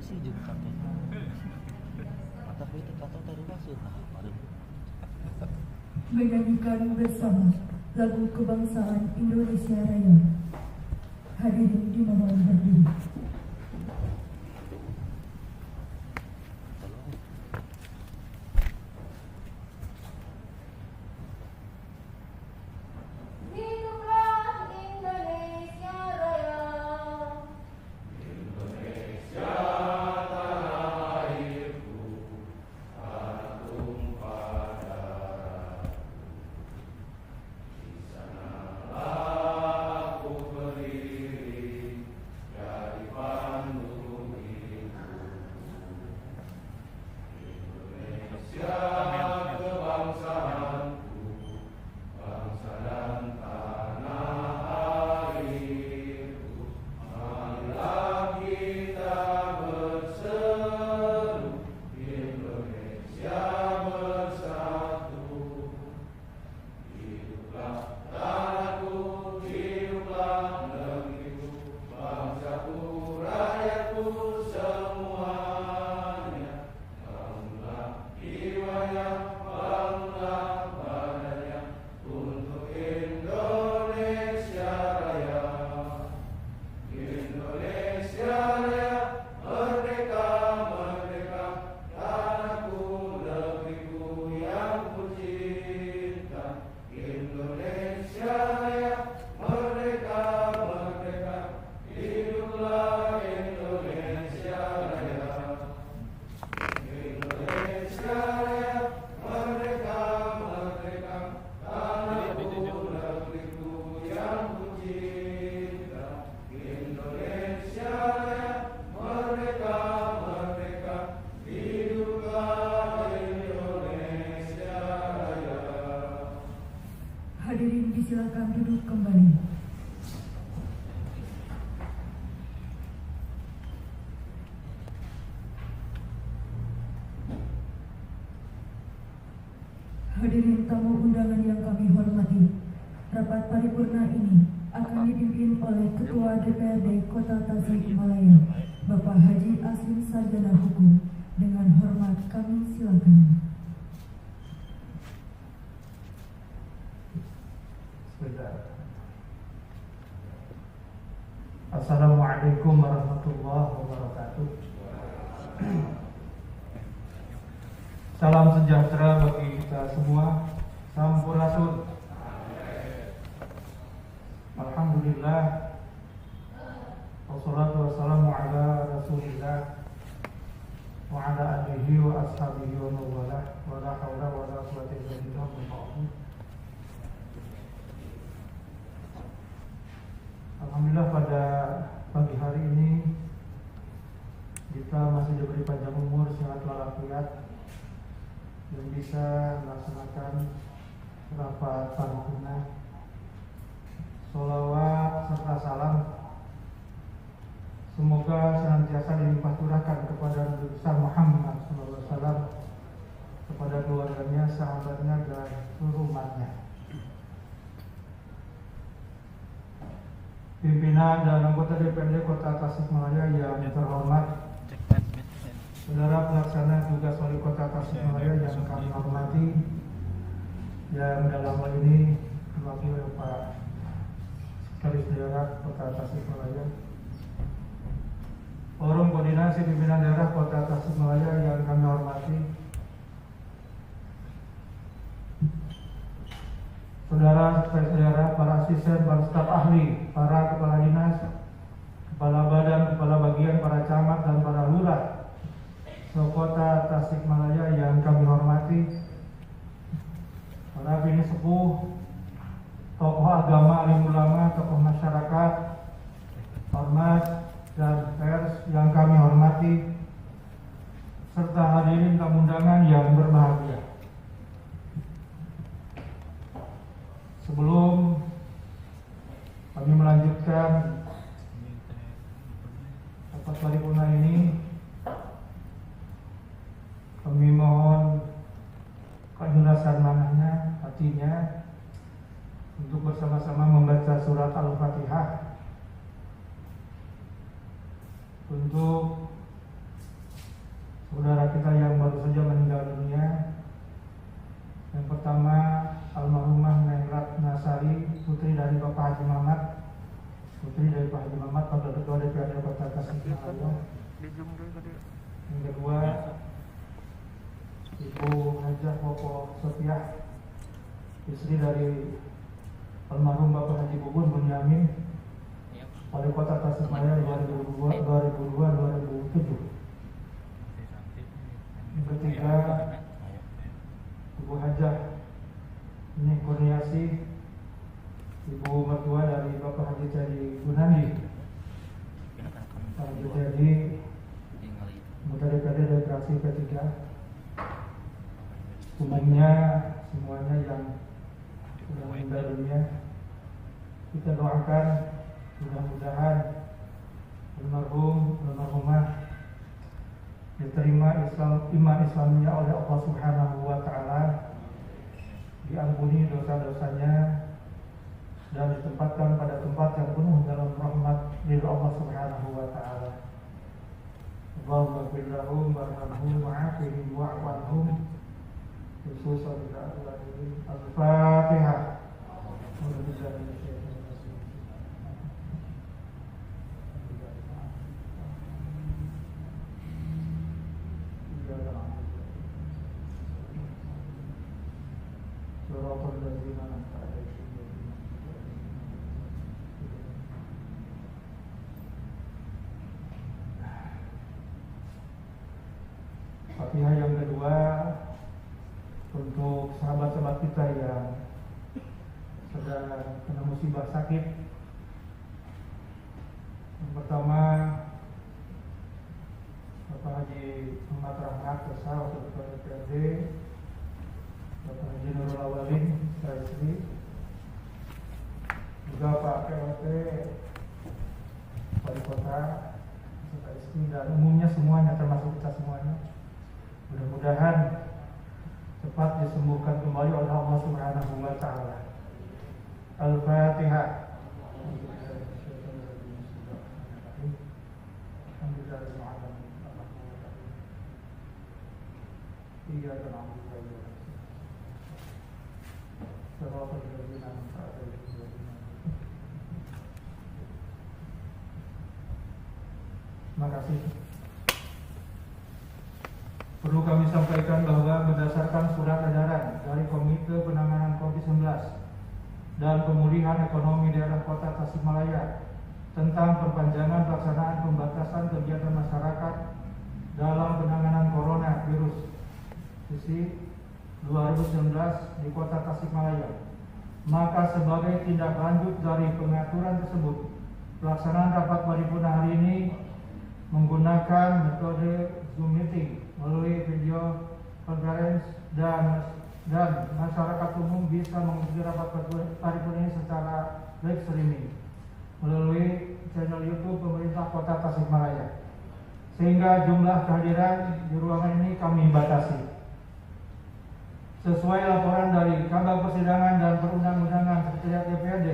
sih jeung katanya. Mata itu kata dari maksud menyanyikan bersama lagu kebangsaan Indonesia Raya. Hadirin dimohon berdiri. Hadirin disilakan duduk kembali. Hadirin tamu undangan yang kami hormati, rapat paripurna ini akan dipimpin oleh Ketua DPRD Kota Tasikmalaya, Bapak Haji Aslim Sarjana Hukum. Dengan hormat kami silakan. Assalamualaikum warahmatullahi wabarakatuh. Salam sejahtera bagi kita semua. Sampurasun. Alhamdulillah. Wassalatu wassalamu ala Rasulillah wa ala alihi wa ashabihi wa mawalah wa la haula wa la quwwata illa billah. Alhamdulillah pada pagi hari ini kita masih diberi panjang umur, sehat walafiat, dan bisa melaksanakan rapat paripurna. Sholawat serta salam semoga senantiasa dilimpah curahkan kepada Nabi besar Muhammad SAW, kepada keluarganya, sahabatnya, dan seluruh umatnya. Pimpinan dan anggota DPRD Kota Tasikmalaya yang terhormat, saudara pelaksana tugas wali Kota Tasikmalaya yang kami hormati, yang dalam hal ini diwakili oleh Pak Sekretaris Daerah Kota Tasikmalaya, Forum Koordinasi Pimpinan Daerah Kota Tasikmalaya yang kami hormati, saudara sekretaris daerah, para asisten, para staf ahli, para kepala dinas, kepala badan, kepala bagian, para camat dan para lurah sekota Tasikmalaya yang kami hormati, para bini sepuh, tokoh agama, alim ulama, tokoh masyarakat, ormas dan pers yang kami hormati, serta hadirin tamu undangan yang berbahagia. Sebelum kami melanjutkan rapat paripurna ini, kami mohon kejelasan manahnya, hatinya, untuk bersama-sama membaca surat Al-Fatihah untuk Haji Mamat, putri dari Pak Haji Mamat, Wakil Ketua DPRD Kota Tasikmalaya. Yang kedua, Ibu Hajah Popo Sofiah, istri dari almarhum Bapak Haji Bubun Bunyamin, Wali Kota Tasikmalaya 2002-2007. Yang ketiga, Ibu Hajah Nih Kurniasi, Ibu mertua dari Bapak Haji Jadi Gunandi, Pak Haji Jadi, anggota DPRD dari fraksi P3. Umumnya semuanya yang sudah meninggal dunia, kita doakan mudah-mudahan almarhumah diterima iman Islamnya oleh Allah Subhanahu wa Ta'ala, diampuni dosa-dosanya, dan ditempatkan pada tempat yang penuh dalam rahmat dari Allah Subhanahu wa Ta'ala. Allahumma ighfir lahum warhamhum wa'afihim wa'fu anhum. Al-Fatihah. Fatihah yang kedua untuk sahabat-sahabat kita yang sedang kena musibah sakit. Yang pertama, Bapak Haji Muhammad Rahmat Kesa, Wakil Ketua DPRD, Bapak Haji Nurul Awalin, istri, juga Pak PLT Wali Kota, serta istri, dan umumnya semuanya, termasuk kita semuanya. Mudah-mudahan cepat disembuhkan kembali oleh Allah Subhanahu wa Ta'ala. Al-Fatihah. Terima kasih. Perlu kami sampaikan bahwa berdasarkan surat edaran dari Komite Penanganan COVID-19 dan Pemulihan Ekonomi Daerah Kota Tasikmalaya tentang perpanjangan pelaksanaan pembatasan kegiatan masyarakat dalam penanganan coronavirus sisi 2019 di Kota Tasikmalaya, maka sebagai tindak lanjut dari pengaturan tersebut, pelaksanaan rapat paripurna hari ini menggunakan metode Zoom meeting melalui video conference, dan masyarakat umum bisa mengikuti rapat paripurna ini secara live streaming melalui channel YouTube pemerintah Kota Tasikmalaya, sehingga jumlah kehadiran di ruangan ini kami batasi. Sesuai laporan dari Kabag Persidangan dan Perundang-undangan Sekretariat DPRD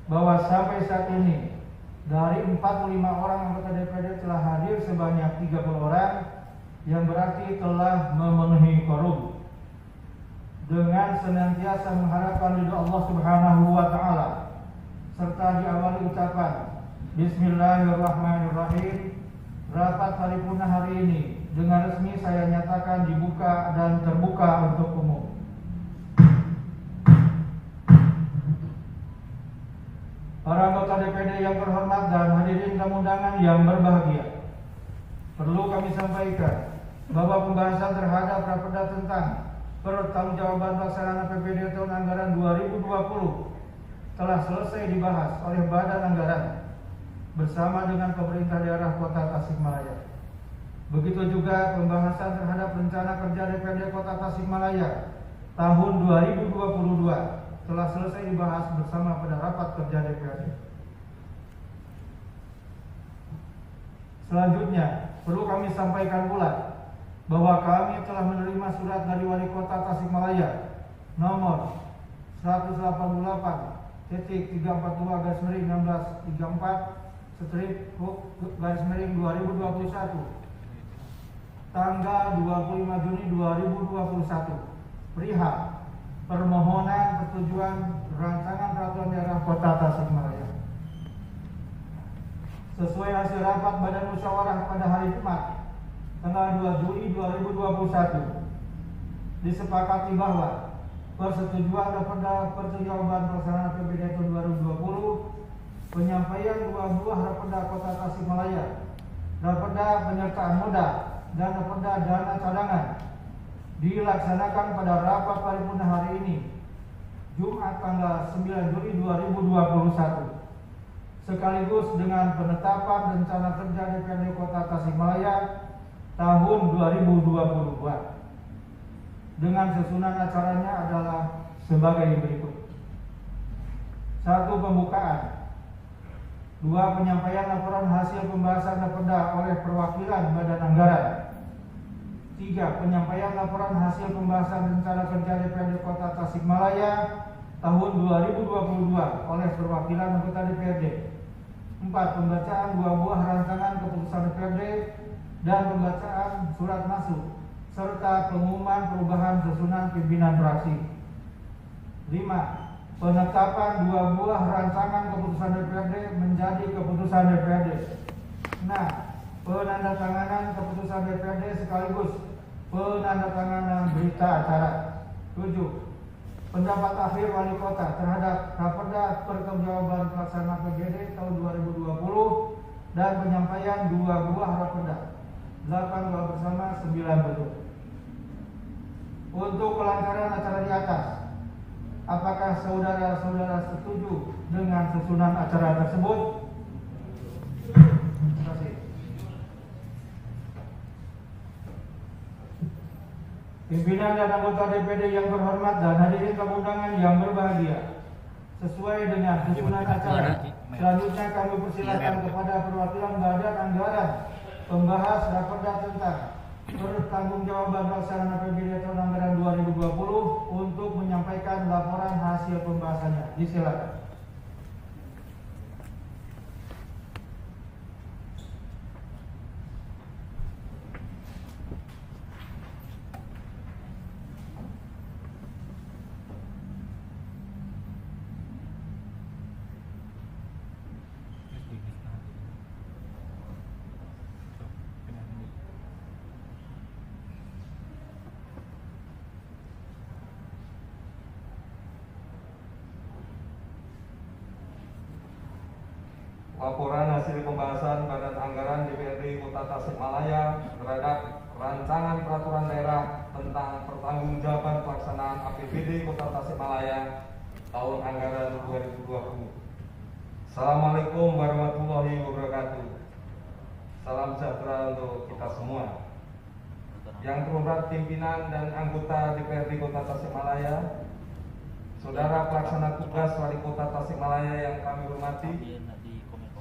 bahwa sampai saat ini dari 45 orang anggota DPRD telah hadir sebanyak 30 orang, yang berarti telah memenuhi quorum. Dengan senantiasa mengharapkan ridho Allah Subhanahu wa Ta'ala, serta diawali ucapan Bismillahirrahmanirrahim, rapat paripurna hari ini dengan resmi saya nyatakan dibuka dan terbuka untuk umum. Para anggota DPRD yang terhormat dan hadirin tamu undangan yang berbahagia, perlu kami sampaikan bahwa pembahasan terhadap raperda tentang pertanggungjawaban pelaksanaan APBD tahun anggaran 2020 telah selesai dibahas oleh Badan Anggaran bersama dengan pemerintah daerah Kota Tasikmalaya. Begitu juga pembahasan terhadap rencana kerja DPRD Kota Tasikmalaya tahun 2022 telah selesai dibahas bersama pada rapat kerja DPRD. Selanjutnya, perlu kami sampaikan pula bahwa kami telah menerima surat dari Wali Kota Tasikmalaya nomor 118-1634/2021 tanggal 25 Juni 2021 perihal permohonan persetujuan Rancangan Peraturan Daerah Kota Tasikmalaya. Sesuai hasil rapat Badan Musyawarah pada hari Jumat, tanggal 2 Juli 2021, disepakati bahwa persetujuan Raperda Pertanggungjawaban Pelaksanaan APBD tahun 2020, penyampaian 2 buah Raperda Kota Tasikmalaya, Raperda Penyertaan Modal, dan Raperda Dana Cadangan dilaksanakan pada rapat paripurna hari ini, Jumat tanggal 9 Juli 2021, sekaligus dengan penetapan rencana kerja DPRD Kota Tasikmalaya tahun 2022. Dengan susunan acaranya adalah sebagai berikut. 1. Pembukaan. 2. Penyampaian laporan hasil pembahasan Raperda oleh perwakilan Badan Anggaran. 3. Penyampaian laporan hasil pembahasan rencana kerja DPRD Kota Tasikmalaya tahun 2022 oleh perwakilan anggota DPRD. 4. Pembacaan 2 buah rancangan keputusan DPRD dan pembacaan surat masuk serta pengumuman perubahan susunan pimpinan fraksi. 5. Penetapan 2 buah rancangan keputusan DPRD menjadi keputusan DPRD. 6. Penandatanganan keputusan DPRD sekaligus penandatanganan berita acara. 7. Pendapat akhir Wali Kota terhadap Raperda Pertanggungjawaban Pelaksanaan APBD tahun 2020 dan penyampaian 2 buah Raperda. 8 doa bersama, 9 bentuk. Untuk kelancaran acara di atas, apakah saudara-saudara setuju dengan susunan acara tersebut? Terima kasih. Pimpinan dan anggota DPD yang terhormat dan hadirin tamu undangan yang berbahagia, sesuai dengan susunan acara, selanjutnya kami persilakan kepada perwakilan Badan Anggaran pembahas Raperda tentang Pertanggungjawaban Pelaksanaan APBD tahun anggaran 2020 untuk menyampaikan laporan hasil pembahasannya. Disilakan. Laporan hasil pembahasan Badan Anggaran DPRD Kota Tasikmalaya terhadap Rancangan Peraturan Daerah tentang Pertanggungjawaban Pelaksanaan APBD Kota Tasikmalaya tahun anggaran 2020. Assalamualaikum warahmatullahi wabarakatuh. Salam sejahtera untuk kita semua. Yang terhormat pimpinan dan anggota DPRD Kota Tasikmalaya, saudara pelaksana tugas Wali Kota Tasikmalaya yang kami hormati,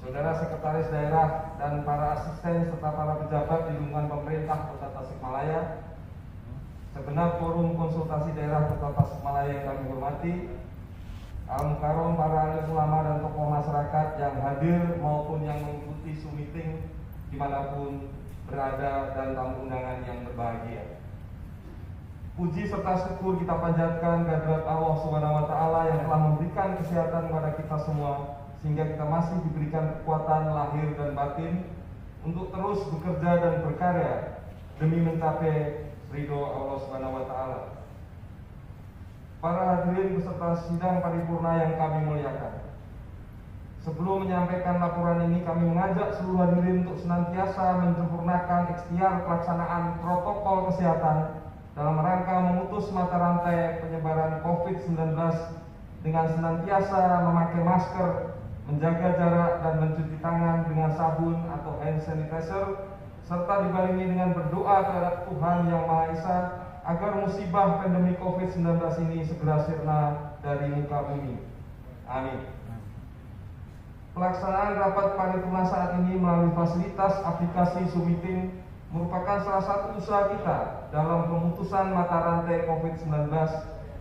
saudara sekretaris daerah dan para asisten serta para pejabat di lingkungan pemerintah Kota Tasikmalaya, segenap forum konsultasi daerah Kota Tasikmalaya yang kami hormati, al-mukarram para alim ulama dan tokoh masyarakat yang hadir maupun yang mengikuti Zoom meeting dimanapun berada dan tamu undangan yang berbahagia. Puji serta syukur kita panjatkan kehadirat Allah Subhanahu wa Ta'ala yang telah memberikan kesehatan kepada kita semua, sehingga kita masih diberikan kekuatan lahir dan batin untuk terus bekerja dan berkarya demi mencapai ridho Allah Subhanahu wa Ta'ala. Para hadirin beserta sidang paripurna yang kami muliakan, sebelum menyampaikan laporan ini, kami mengajak seluruh hadirin untuk senantiasa menyempurnakan ikhtiar pelaksanaan protokol kesehatan dalam rangka memutus mata rantai penyebaran COVID-19 dengan senantiasa memakai masker, menjaga jarak dan mencuci tangan dengan sabun atau hand sanitizer, serta dibarengi dengan berdoa kepada Tuhan Yang Maha Esa agar musibah pandemi COVID-19 ini segera sirna dari muka bumi. Amin. Pelaksanaan rapat paripurna saat ini melalui fasilitas aplikasi Zoom Meeting merupakan salah satu usaha kita dalam pemutusan mata rantai COVID-19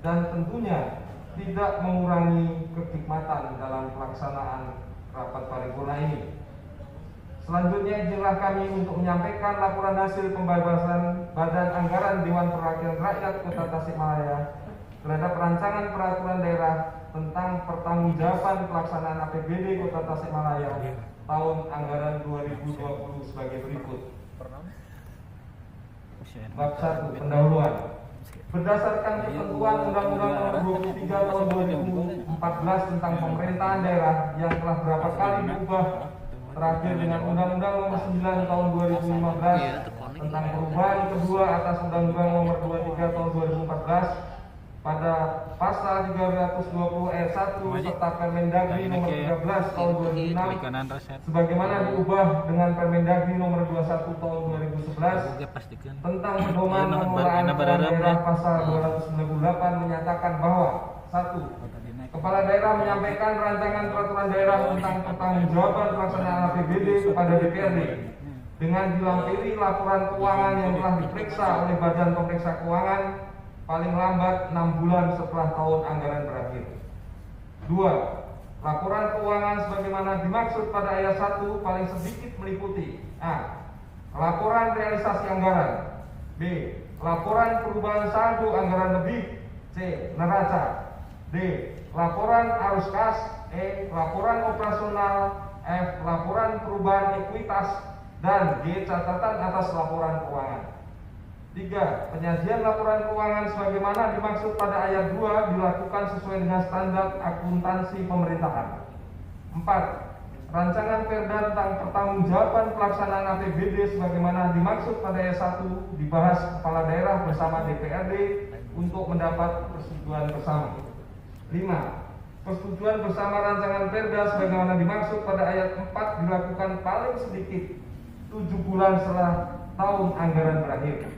dan tentunya tidak mengurangi kenikmatan dalam pelaksanaan rapat paripurna ini. Selanjutnya izinlah kami untuk menyampaikan laporan hasil pembahasan Badan Anggaran Dewan Perwakilan Rakyat Kota Tasikmalaya terhadap Rancangan Peraturan Daerah tentang pertanggungjawaban pelaksanaan APBD Kota Tasikmalaya tahun anggaran 2020 sebagai berikut. Bab 1. Pendahuluan. Berdasarkan ketentuan Undang-Undang Nomor 23 Tahun 2014 tentang pemerintahan daerah yang telah berapa kali diubah, terakhir dengan Undang-Undang Nomor 9 Tahun 2015 tentang perubahan kedua atas Undang-Undang Nomor 23 Tahun 2014 pada pasal 320 ayat 1 serta Permendagri Nomor 13 Tahun 2006 sebagaimana diubah dengan Permendagri Nomor 21 Tahun 2011 tentang pedoman pengelolaan keuangan daerah pasal 298 menyatakan bahwa 1. Kepala daerah menyampaikan rancangan peraturan daerah tentang pertanggungjawaban pelaksanaan APBD kepada DPRD dengan dilampiri laporan keuangan yang telah diperiksa oleh Badan Pemeriksa Keuangan paling lambat 6 bulan setelah tahun anggaran berakhir. 2. Laporan keuangan sebagaimana dimaksud pada ayat 1 paling sedikit meliputi A. Laporan realisasi anggaran, B. Laporan perubahan saldo anggaran lebih, C. Neraca, D. Laporan arus kas, E. Laporan operasional, F. Laporan perubahan ekuitas, dan G. Catatan atas laporan keuangan. 3. Penyajian laporan keuangan sebagaimana dimaksud pada ayat 2 dilakukan sesuai dengan standar akuntansi pemerintahan. 4. Rancangan Perda tentang pertanggungjawaban pelaksanaan APBD sebagaimana dimaksud pada ayat 1 dibahas kepala daerah bersama DPRD untuk mendapat persetujuan bersama. 5. Persetujuan bersama rancangan Perda sebagaimana dimaksud pada ayat 4 dilakukan paling sedikit 7 bulan setelah tahun anggaran berakhir.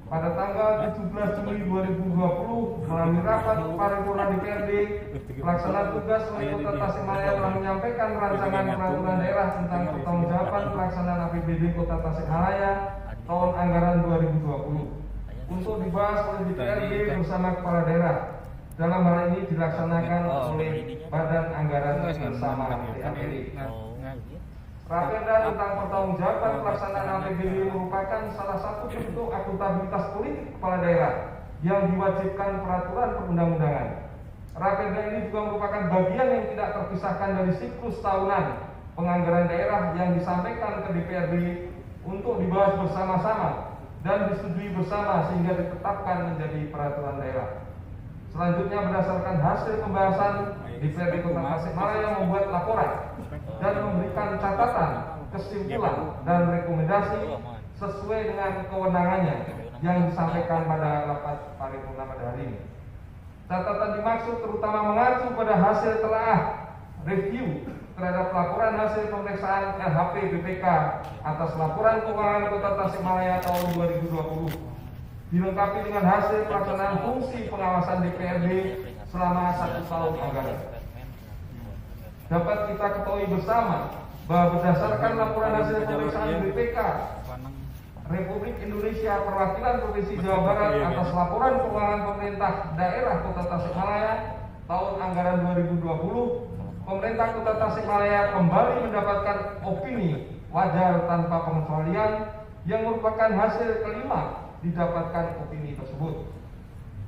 Pada tanggal 17 Juli 2020 melalui rapat paripurna DPRD, pelaksana tugas Wali Kota Tasikmalaya telah menyampaikan rancangan peraturan daerah tentang pertanggungjawaban pelaksanaan APBD Kota Tasikmalaya tahun anggaran 2020 untuk dibahas oleh DPRD bersama kepala daerah. Dalam hal ini dilaksanakan oleh Badan Anggaran bersama DPRD. Raperda tentang pertanggungjawaban pelaksanaan APBD merupakan salah satu bentuk akuntabilitas politik kepala daerah yang diwajibkan peraturan perundang-undangan. Raperda ini juga merupakan bagian yang tidak terpisahkan dari siklus tahunan penganggaran daerah yang disampaikan ke DPRD untuk dibahas bersama-sama dan disetujui bersama sehingga ditetapkan menjadi peraturan daerah. Selanjutnya berdasarkan hasil pembahasan, DPRD Kota Tasikmalaya membuat laporan dan memberikan catatan, kesimpulan, dan rekomendasi sesuai dengan kewenangannya yang disampaikan pada rapat paripurna pada hari ini. Catatan dimaksud terutama mengacu pada hasil telaah review terhadap laporan hasil pemeriksaan LHP BPK atas laporan keuangan Kota Tasikmalaya tahun 2020, dilengkapi dengan hasil pelaksanaan fungsi pengawasan DPRD selama 1 tahun anggaran. Dapat kita ketahui bersama bahwa berdasarkan laporan hasil pemeriksaan BPK Republik Indonesia Perwakilan Provinsi Jawa Barat atas laporan keuangan pemerintah daerah Kota Tasikmalaya tahun anggaran 2020, pemerintah Kota Tasikmalaya kembali mendapatkan opini wajar tanpa pengecualian yang merupakan hasil kelima didapatkan opini tersebut.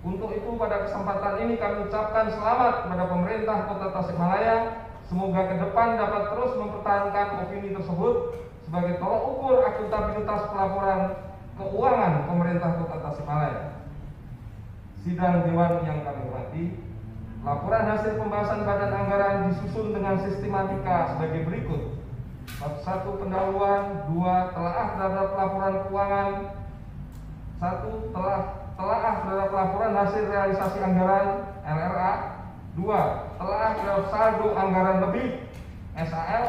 Untuk itu pada kesempatan ini kami ucapkan selamat kepada pemerintah Kota Tasikmalaya. Semoga ke depan dapat terus mempertahankan opini tersebut sebagai tolak ukur akuntabilitas pelaporan keuangan pemerintah Kota Tasikmalaya. Sidang Dewan yang kami hormati, laporan hasil pembahasan Badan Anggaran disusun dengan sistematika sebagai berikut. Bab 1 pendahuluan, 2 telaah terhadap laporan keuangan, 1 telaah terhadap laporan hasil realisasi anggaran LRA, 2 telaah terhadap saldo anggaran lebih SAL,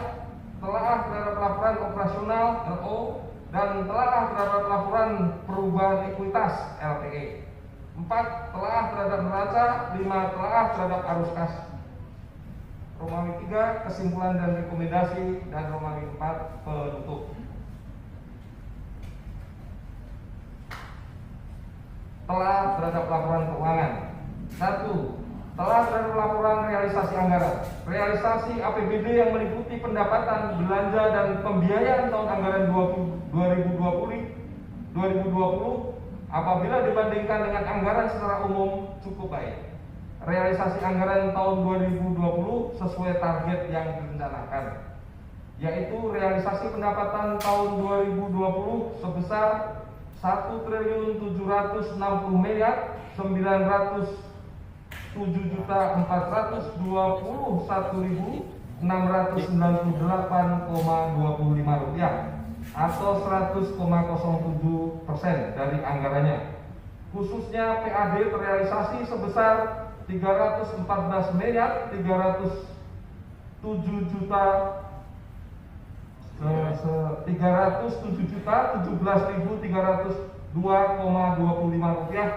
telaah terhadap laporan operasional LO, dan telaah terhadap laporan perubahan ekuitas LPE. 4 telaah terhadap neraca, 5 telaah terhadap arus kas. Romawi 3 kesimpulan dan rekomendasi, dan Romawi 4 penutup. Telaah terhadap laporan keuangan. 1. Telah terhadap laporan realisasi anggaran. Realisasi APBD yang meliputi pendapatan, belanja, dan pembiayaan tahun anggaran 2020 apabila dibandingkan dengan anggaran secara umum cukup baik. realisasi anggaran tahun 2020 sesuai target yang direncanakan, yaitu realisasi pendapatan tahun 2020 sebesar 1.706.921.698,25 rupiah atau 100,07% dari anggarannya. Khususnya PAD terrealisasi sebesar 307.017.302,25 rupiah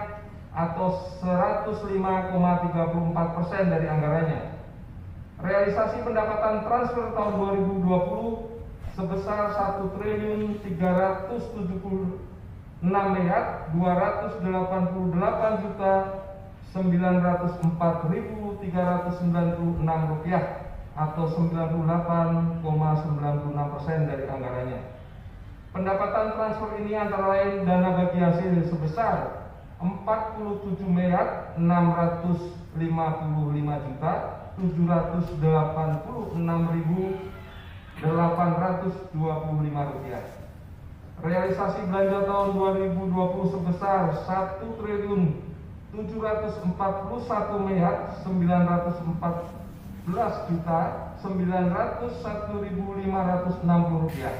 atau 105,34% dari anggarannya. Realisasi pendapatan transfer tahun 2020 sebesar 1.368.904.396 rupiah atau 98,96% dari anggarannya. Pendapatan transfer ini antara lain dana bagi hasil sebesar 47.655.786.825 rupiah. Realisasi belanja tahun 2020 sebesar 1.741.914.901.560 rupiah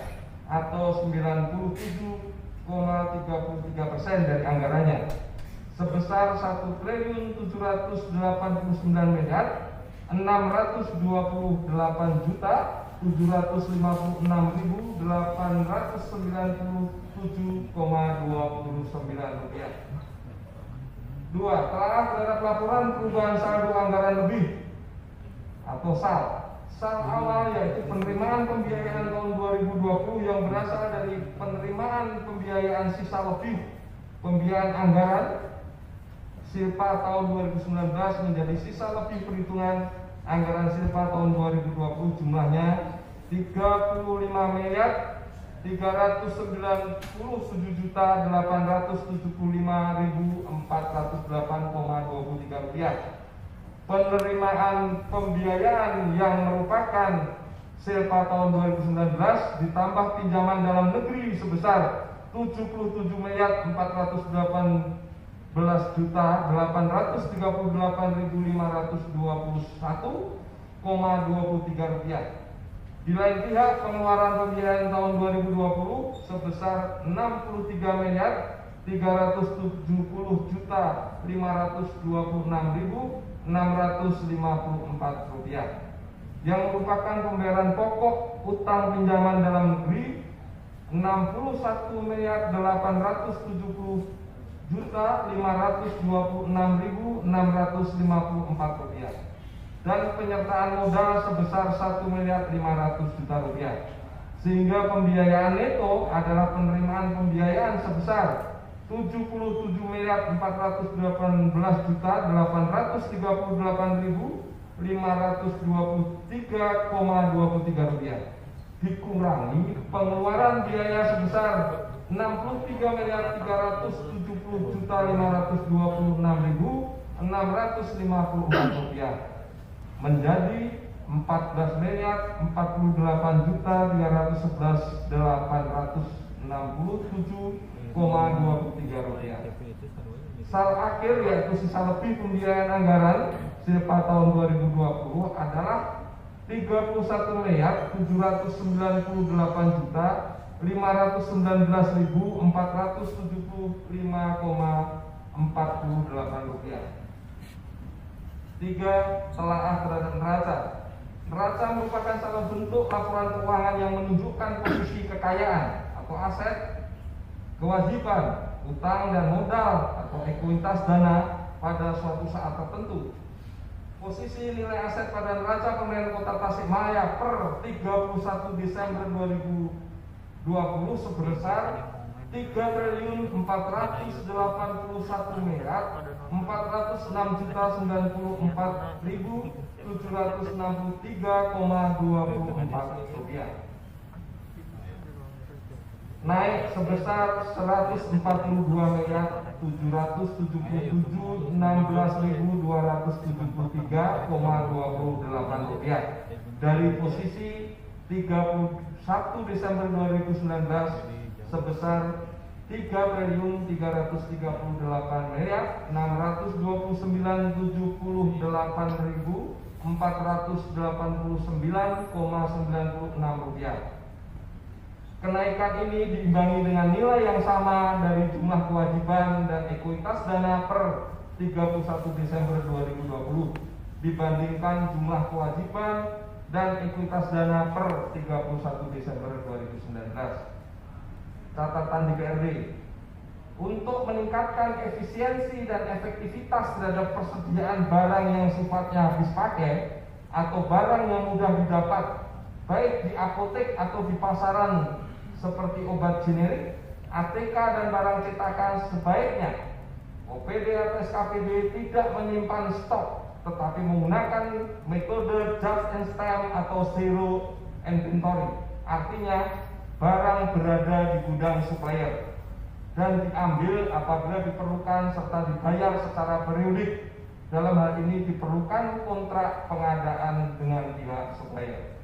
atau 97,33% dari anggarannya. Sebesar 1.628.998.897,29 rupiah. 2. Telah terhadap laporan perubahan saldo anggaran lebih atau SAL. SAL awal yaitu penerimaan pembiayaan tahun 2020 yang berasal dari penerimaan pembiayaan sisa lebih pembiayaan anggaran Silpa tahun 2019 menjadi sisa lebih perhitungan anggaran Silpa tahun 2020 jumlahnya 35.379.875.408,23 rupiah. Penerimaan pembiayaan yang merupakan Silpa tahun 2019 ditambah pinjaman dalam negeri sebesar 77.438.521,23 rupiah. Di lain pihak, pengeluaran pembiayaan tahun 2020 sebesar 63.320.526.654 rupiah, yang merupakan pembayaran pokok utang pinjaman dalam negeri 61.870.526.654 rupiah, dan penyertaan modal sebesar 1.500.000.000 rupiah, sehingga pembiayaan neto adalah penerimaan pembiayaan sebesar 77.438.523,23 rupiah, dikurangi pengeluaran biaya sebesar 63.370.526.654 rupiah menjadi 14.438.311.867,23 rupiah. SAL akhir yaitu sisa lebih pembiayaan anggaran Silpa tahun 2020 adalah 31.719.475,48 rupiah. 3. Telaah terhadap neraca. Neraca merupakan salah bentuk laporan keuangan yang menunjukkan posisi kekayaan atau aset, kewajiban, utang dan modal atau ekuitas dana pada suatu saat tertentu. Posisi nilai aset pada neraca pemerintah Kota Tasikmalaya per 31 Desember 2020 sebesar 3.491.494.763,24 rupiah, naik sebesar 142.488.999 Rp777.16.273,28 dari posisi 31 Desember 2019 sebesar Rp3.388.628.489,96. Kenaikan ini diimbangi dengan nilai yang sama dari jumlah kewajiban dan ekuitas dana per 31 Desember 2020 dibandingkan jumlah kewajiban dan ekuitas dana per 31 Desember 2019. Catatan DPRD, untuk meningkatkan efisiensi dan efektivitas terhadap persediaan barang yang sifatnya habis pakai atau barang yang mudah didapat baik di apotek atau di pasaran seperti obat generik, ATK dan barang cetakan, sebaiknya OPD atau SKPD tidak menyimpan stok tetapi menggunakan metode just in time atau zero inventory. Artinya barang berada di gudang supplier dan diambil apabila diperlukan serta dibayar secara periodik. Dalam hal ini diperlukan kontrak pengadaan dengan pihak supplier.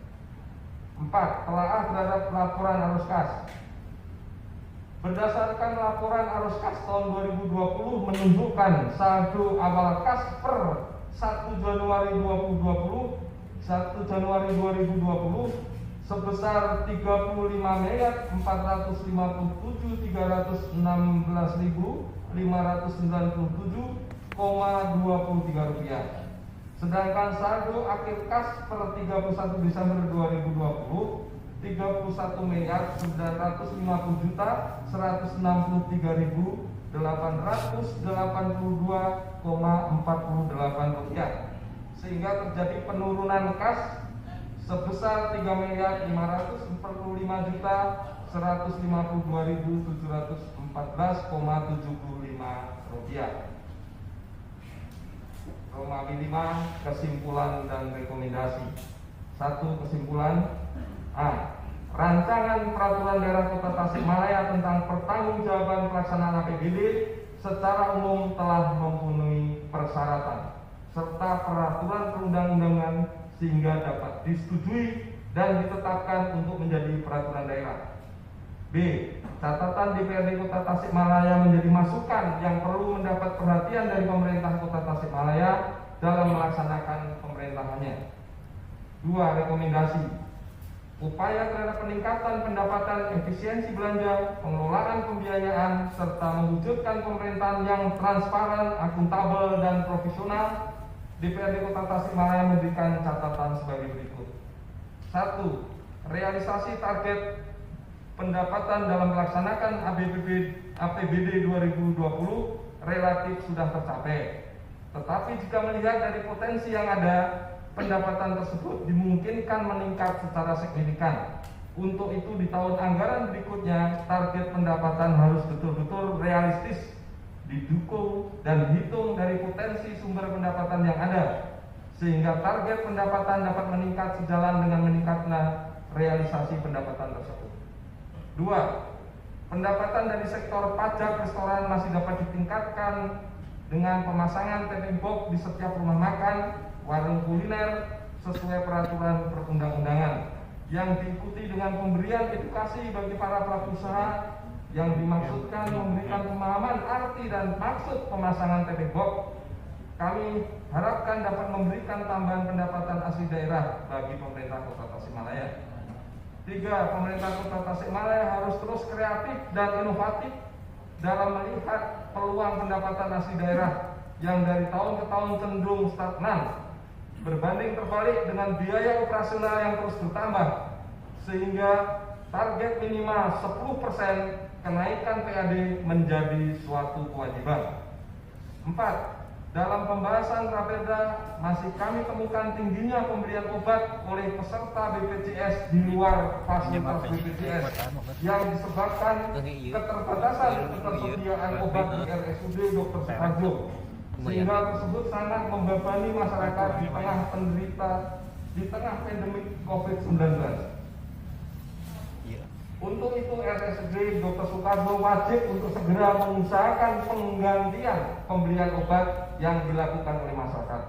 4. Telaah terhadap laporan arus kas. Berdasarkan laporan arus kas tahun 2020 menunjukkan saldo awal kas per 1 Januari 2020 sebesar Rp355.459.597,23. Sedangkan saldo akhir kas per 31 Desember 2020 Rp31.990.193.882,48, sehingga terjadi penurunan kas sebesar Rp3.545.714,75. Romawi 5. Kesimpulan dan rekomendasi. 1. Kesimpulan. A. Rancangan Peraturan Daerah Kota Tasikmalaya tentang pertanggungjawaban pelaksanaan APBD secara umum telah memenuhi persyaratan serta peraturan perundang-undangan sehingga dapat disetujui dan ditetapkan untuk menjadi peraturan daerah. B. Catatan DPRD Kota Tasikmalaya menjadi masukan yang perlu mendapat perhatian dari pemerintah Kota Tasikmalaya dalam melaksanakan pemerintahannya. 2. Rekomendasi. Upaya terhadap peningkatan pendapatan, efisiensi belanja, pengelolaan pembiayaan, serta mewujudkan pemerintahan yang transparan, akuntabel, dan profesional. DPRD Kota Tasikmalaya memberikan catatan sebagai berikut. 1. Realisasi target pendapatan dalam melaksanakan APBD 2020 relatif sudah tercapai. Tetapi jika melihat dari potensi yang ada, pendapatan tersebut dimungkinkan meningkat secara signifikan. Untuk itu di tahun anggaran berikutnya, target pendapatan harus betul-betul realistis, didukung dan dihitung dari potensi sumber pendapatan yang ada, sehingga target pendapatan dapat meningkat sejalan dengan meningkatnya realisasi pendapatan tersebut. 2. Pendapatan dari sektor pajak restoran masih dapat ditingkatkan dengan pemasangan TV box di setiap rumah makan, warung kuliner sesuai peraturan perundang-undangan yang diikuti dengan pemberian edukasi bagi para pelaku usaha yang dimaksudkan memberikan pemahaman arti dan maksud pemasangan TV box. Kami harapkan dapat memberikan tambahan pendapatan asli daerah bagi pemerintah Kota Tasikmalaya. 3. Pemerintah Kota Tasikmalaya harus terus kreatif dan inovatif dalam melihat peluang pendapatan asli daerah yang dari tahun ke tahun cenderung stagnan, berbanding terbalik dengan biaya operasional yang terus bertambah, sehingga target minimal 10% kenaikan PAD menjadi suatu kewajiban. 4. Dalam pembahasan Raperda masih kami temukan tingginya pemberian obat oleh peserta BPJS di luar fasilitas BPJS yang disebabkan keterbatasan ketersediaan obat di RSUD Dr. Suharjo, sehingga tersebut sangat membebani masyarakat di tengah pandemi COVID-19. Untuk itu RSUD Dr. Soekarjo wajib untuk segera mengusahakan penggantian pembelian obat yang dilakukan oleh masyarakat.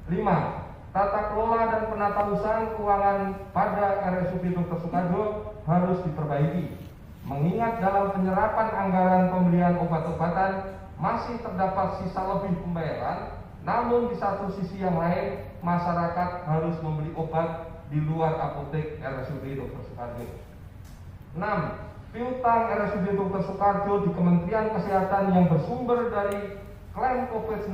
5. Tata kelola dan penata usahaan keuangan pada RSUD Dr. Soekarjo harus diperbaiki. Mengingat dalam penyerapan anggaran pembelian obat-obatan masih terdapat sisa lebih pembayaran, namun di satu sisi yang lain masyarakat harus membeli obat di luar apotek RSUD Dr. Soekarjo. 6. Piutang RSUD Dr. Soekarjo di Kementerian Kesehatan yang bersumber dari klaim COVID-19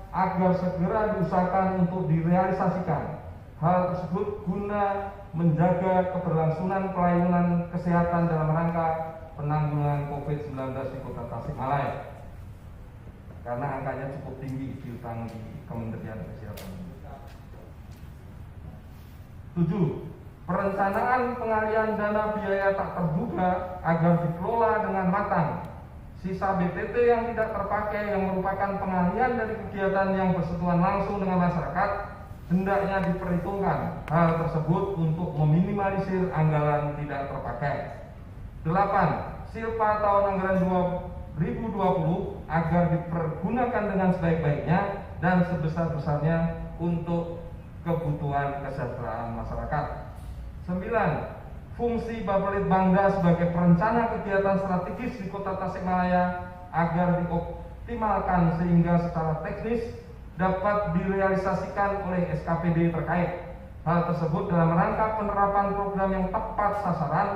agar segera diusahakan untuk direalisasikan. Hal tersebut guna menjaga keberlangsungan pelayanan kesehatan dalam rangka penanggulangan COVID-19 di Kota Tasikmalaya. Karena angkanya cukup tinggi piutang di Kementerian Kesehatan. 7. Perencanaan pengalian dana biaya tak terduga agar dikelola dengan matang. Sisa BTT yang tidak terpakai yang merupakan pengalian dari kegiatan yang bersentuhan langsung dengan masyarakat hendaknya diperhitungkan hal tersebut untuk meminimalisir anggaran tidak terpakai. 8. Silpa tahun anggaran 2020 agar dipergunakan dengan sebaik-baiknya dan sebesar-besarnya untuk kebutuhan kesejahteraan masyarakat. 9. Fungsi Bapelitbangda sebagai perencana kegiatan strategis di Kota Tasikmalaya agar dioptimalkan sehingga secara teknis dapat direalisasikan oleh SKPD terkait. Hal tersebut dalam rangka penerapan program yang tepat sasaran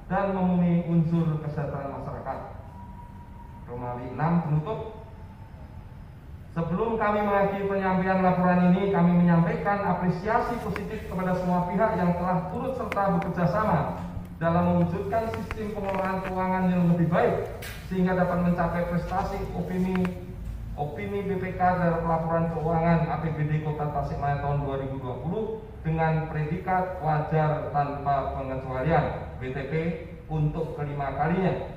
dan memenuhi unsur kesejahteraan masyarakat. Romawi 6 penutup. Sebelum kami mengakhiri penyampaian laporan ini, kami menyampaikan apresiasi positif kepada semua pihak yang telah turut serta bekerja sama dalam mewujudkan sistem pengelolaan keuangan yang lebih baik sehingga dapat mencapai prestasi opini BPK dalam laporan keuangan APBD Kota Tasikmalaya tahun 2020 dengan predikat wajar tanpa pengecualian (WTP) untuk kelima kalinya.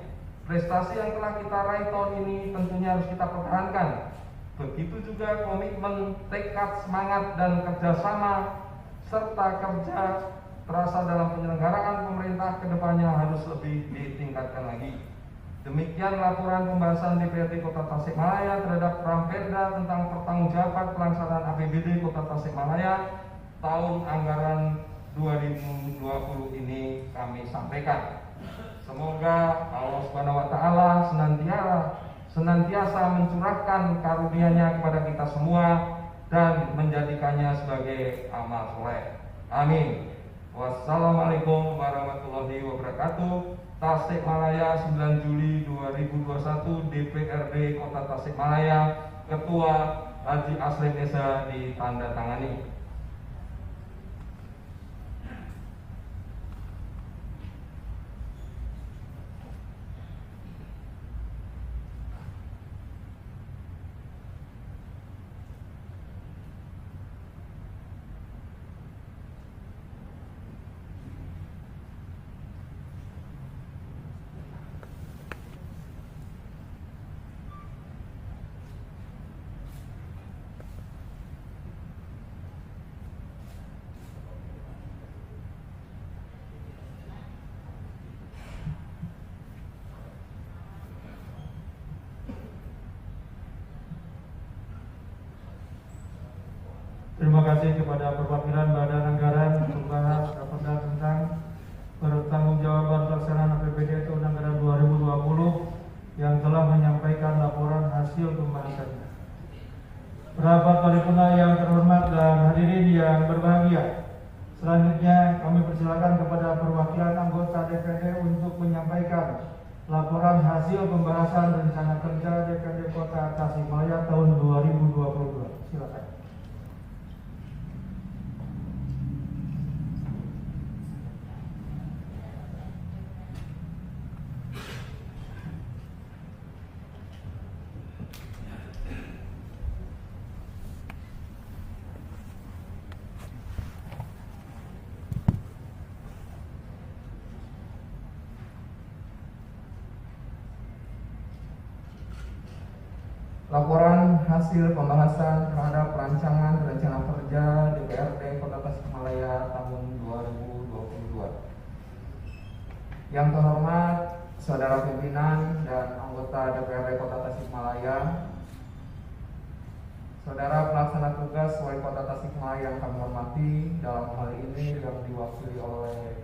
Prestasi yang telah kita raih tahun ini tentunya harus kita pertahankan. Begitu juga komitmen, tekad, semangat, dan kerjasama serta kerja terasa dalam penyelenggaraan pemerintah kedepannya harus lebih ditingkatkan lagi. Demikian laporan pembahasan DPRD Kota Tasikmalaya terhadap Ramperda tentang pertanggungjawaban pelaksanaan APBD Kota Tasikmalaya tahun anggaran 2020 ini kami sampaikan. Semoga Allah Subhanahu wa taala senantiasa mencurahkan karunia-Nya kepada kita semua dan menjadikannya sebagai amal soleh. Amin. Wassalamualaikum warahmatullahi wabarakatuh. Tasikmalaya 9 Juli 2021 DPRD Kota Tasikmalaya, Ketua Haji Aslim Esa ditandatangani. Terima kasih kepada perwakilan Badan Anggaran untuk bahas raperda tentang pertanggungjawaban pelaksanaan APBD tahun anggaran 2020 yang telah menyampaikan laporan hasil pembahasannya. Rapat paripurna yang terhormat dan hadirin yang berbahagia, selanjutnya kami persilakan kepada perwakilan anggota DPRD untuk menyampaikan laporan hasil pembahasan rencana kerja DPRD Kota Tasikmalaya tahun 2022. Silakan. Laporan hasil pembahasan terhadap rancangan rencana kerja DPRD Kota Tasikmalaya tahun 2022. Yang terhormat Saudara pimpinan dan anggota DPRD Kota Tasikmalaya, Saudara pelaksana tugas Wali Kota Tasikmalaya yang kami hormati, dalam hal ini yang diwakili oleh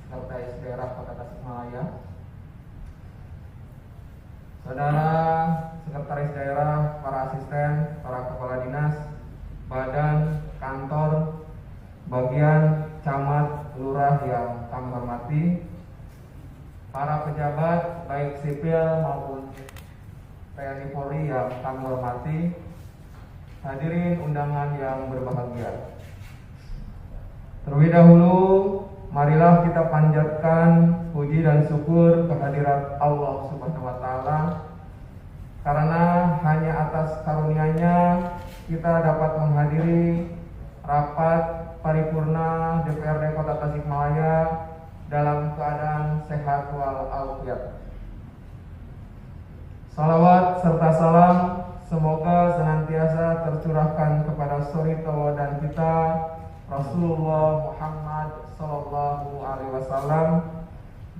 Sekretaris Daerah Kota Tasikmalaya, Saudara Sekretaris Daerah, para asisten, para kepala dinas, badan, kantor, bagian, camat, lurah yang kami hormati, para pejabat baik sipil maupun TNI Polri yang kami hormati, hadirin undangan yang berbahagia. Terlebih dahulu, marilah kita panjatkan puji dan syukur kehadirat Allah Subhanahu wa Ta'ala, karena hanya atas karunia-Nya kita dapat menghadiri rapat paripurna DPRD Kota Tasikmalaya dalam keadaan sehat walafiat. Salawat serta salam semoga senantiasa tercurahkan kepada suri tauladan kita Rasulullah Muhammad Sallallahu Alaihi Wasallam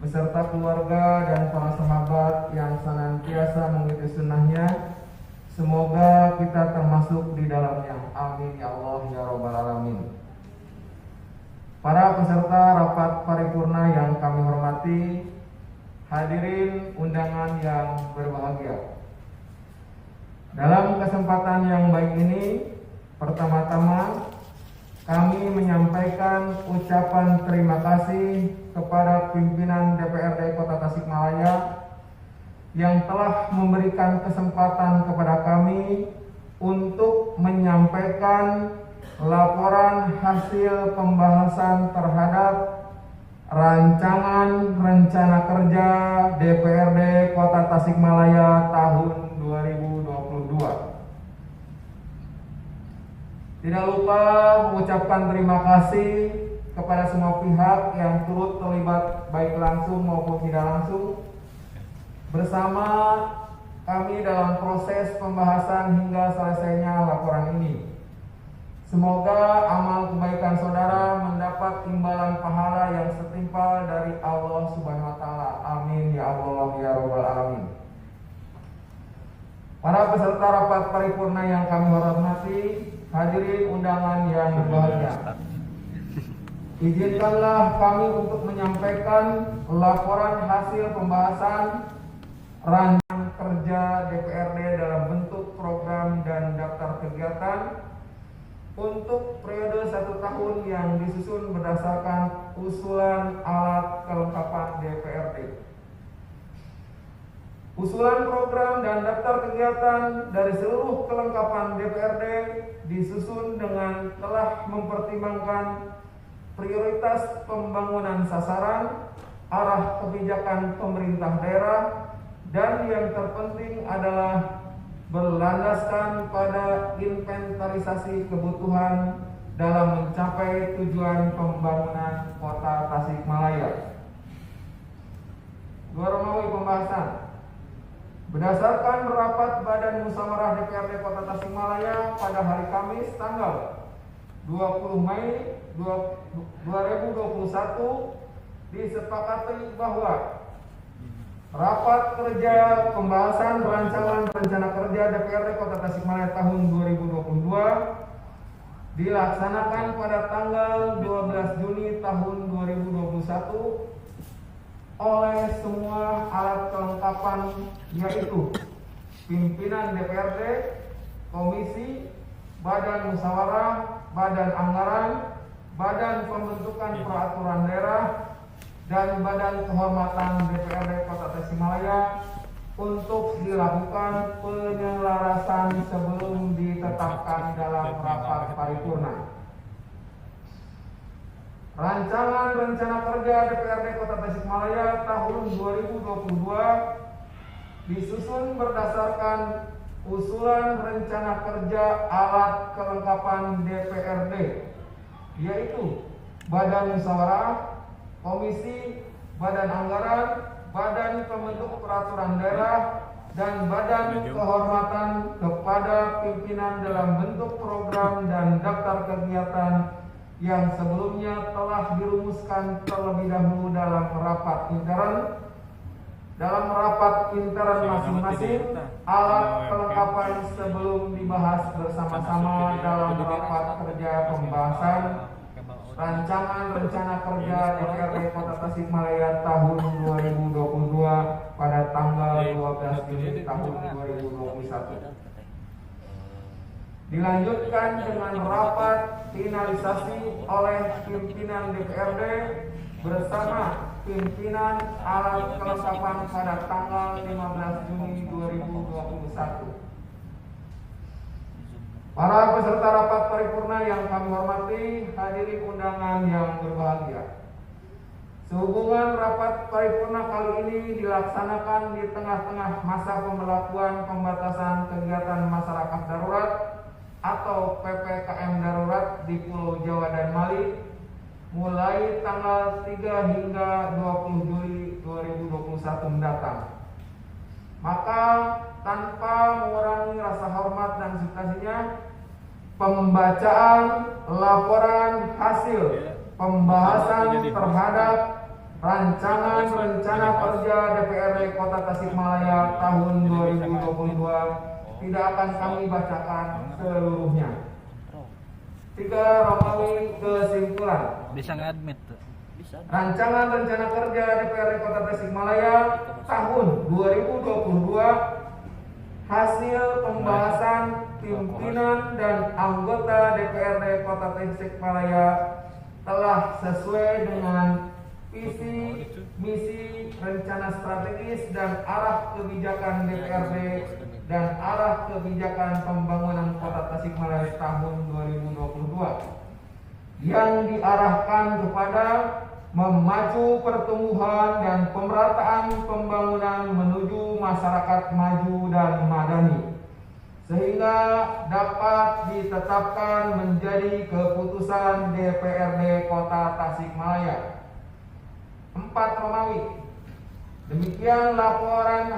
beserta keluarga dan para sahabat yang senantiasa mengikuti sunnahnya. Semoga kita termasuk di dalamnya. Amin ya Allah ya Rabbal Alamin. Para peserta rapat paripurna yang kami hormati, hadirin undangan yang berbahagia. Dalam kesempatan yang baik ini, pertama-tama kami menyampaikan ucapan terima kasih kepada pimpinan DPRD Kota Tasikmalaya yang telah memberikan kesempatan kepada kami untuk menyampaikan laporan hasil pembahasan terhadap rancangan rencana kerja DPRD Kota Tasikmalaya tahun 2022. Tidak lupa mengucapkan terima kasih kepada semua pihak yang turut terlibat baik langsung maupun tidak langsung bersama kami dalam proses pembahasan hingga selesainya laporan ini. Semoga amal kebaikan saudara mendapat imbalan pahala yang setimpal dari Allah Subhanahu wa Ta'ala. Amin ya Allah ya Rabbal Alamin. Para peserta rapat paripurna yang kami hormati, hadirin undangan yang berbahagia. Izinkanlah kami untuk menyampaikan laporan hasil pembahasan rancangan kerja DPRD dalam bentuk program dan daftar kegiatan untuk periode 1 tahun yang disusun berdasarkan usulan alat kelengkapan DPRD. Usulan program dan daftar kegiatan dari seluruh kelengkapan DPRD disusun dengan telah mempertimbangkan prioritas pembangunan sasaran, arah kebijakan pemerintah daerah, dan yang terpenting adalah berlandaskan pada inventarisasi kebutuhan dalam mencapai tujuan pembangunan Kota Tasikmalaya. Romawi pembahasan. Berdasarkan rapat Badan Musyawarah DPRD Kota Tasikmalaya pada hari Kamis tanggal 20 Mei 2021 disepakati bahwa rapat kerja pembahasan rancangan rencana kerja DPRD Kota Tasikmalaya tahun 2022 dilaksanakan pada tanggal 12 Juni tahun 2021 oleh semua alat kelengkapan, yaitu pimpinan DPRD, komisi, badan musyawarah, badan anggaran, badan pembentukan peraturan daerah, dan badan kehormatan DPRD Kota Tasikmalaya untuk dilakukan penyelarasan sebelum ditetapkan dalam rapat paripurna. Rancangan rencana kerja DPRD Kota Tasikmalaya tahun 2022 disusun berdasarkan usulan rencana kerja alat kelengkapan DPRD, yaitu badan musyawarah, komisi, badan anggaran, badan pembentuk peraturan daerah, dan badan kehormatan kepada pimpinan dalam bentuk program dan daftar kegiatan yang sebelumnya telah dirumuskan terlebih dahulu dalam rapat intern. Dalam rapat intern masing-masing, alat kelengkapan sebelum dibahas bersama-sama dalam rapat kerja pembahasan rancangan rencana kerja DPRD Kota Tasikmalaya tahun 2022 pada tanggal 12 Juni tahun 2021. Dilanjutkan dengan rapat finalisasi oleh pimpinan DPRD bersama pimpinan alat kelengkapan pada tanggal 15 Juni 2021. Para peserta rapat paripurna yang kami hormati, hadirin undangan yang berbahagia. Sehubungan rapat paripurna kali ini dilaksanakan di tengah-tengah masa pemberlakuan pembatasan kegiatan masyarakat darurat atau PPKM darurat di Pulau Jawa dan Bali mulai tanggal 3 hingga 20 Juli 2021 mendatang. Maka tanpa mengurangi rasa hormat dan sukacita, pembacaan laporan hasil pembahasan terhadap rancangan rencana kerja DPRD Kota Tasikmalaya tahun 2022 tidak akan kami bacakan seluruhnya. 3 Romawi kesimpulan. Bisa nge-admit tuh. Bisa. Rancangan rencana kerja DPRD Kota Tasikmalaya tahun 2022 hasil pembahasan pimpinan dan anggota DPRD Kota Tasikmalaya telah sesuai dengan visi, misi, rencana strategis dan arah kebijakan DPRD dan arah kebijakan pembangunan Kota Tasikmalaya tahun 2022 yang diarahkan kepada memacu pertumbuhan dan pemerataan pembangunan menuju masyarakat maju dan madani sehingga dapat ditetapkan menjadi keputusan DPRD Kota Tasikmalaya. 4 Romawi. Demikian laporan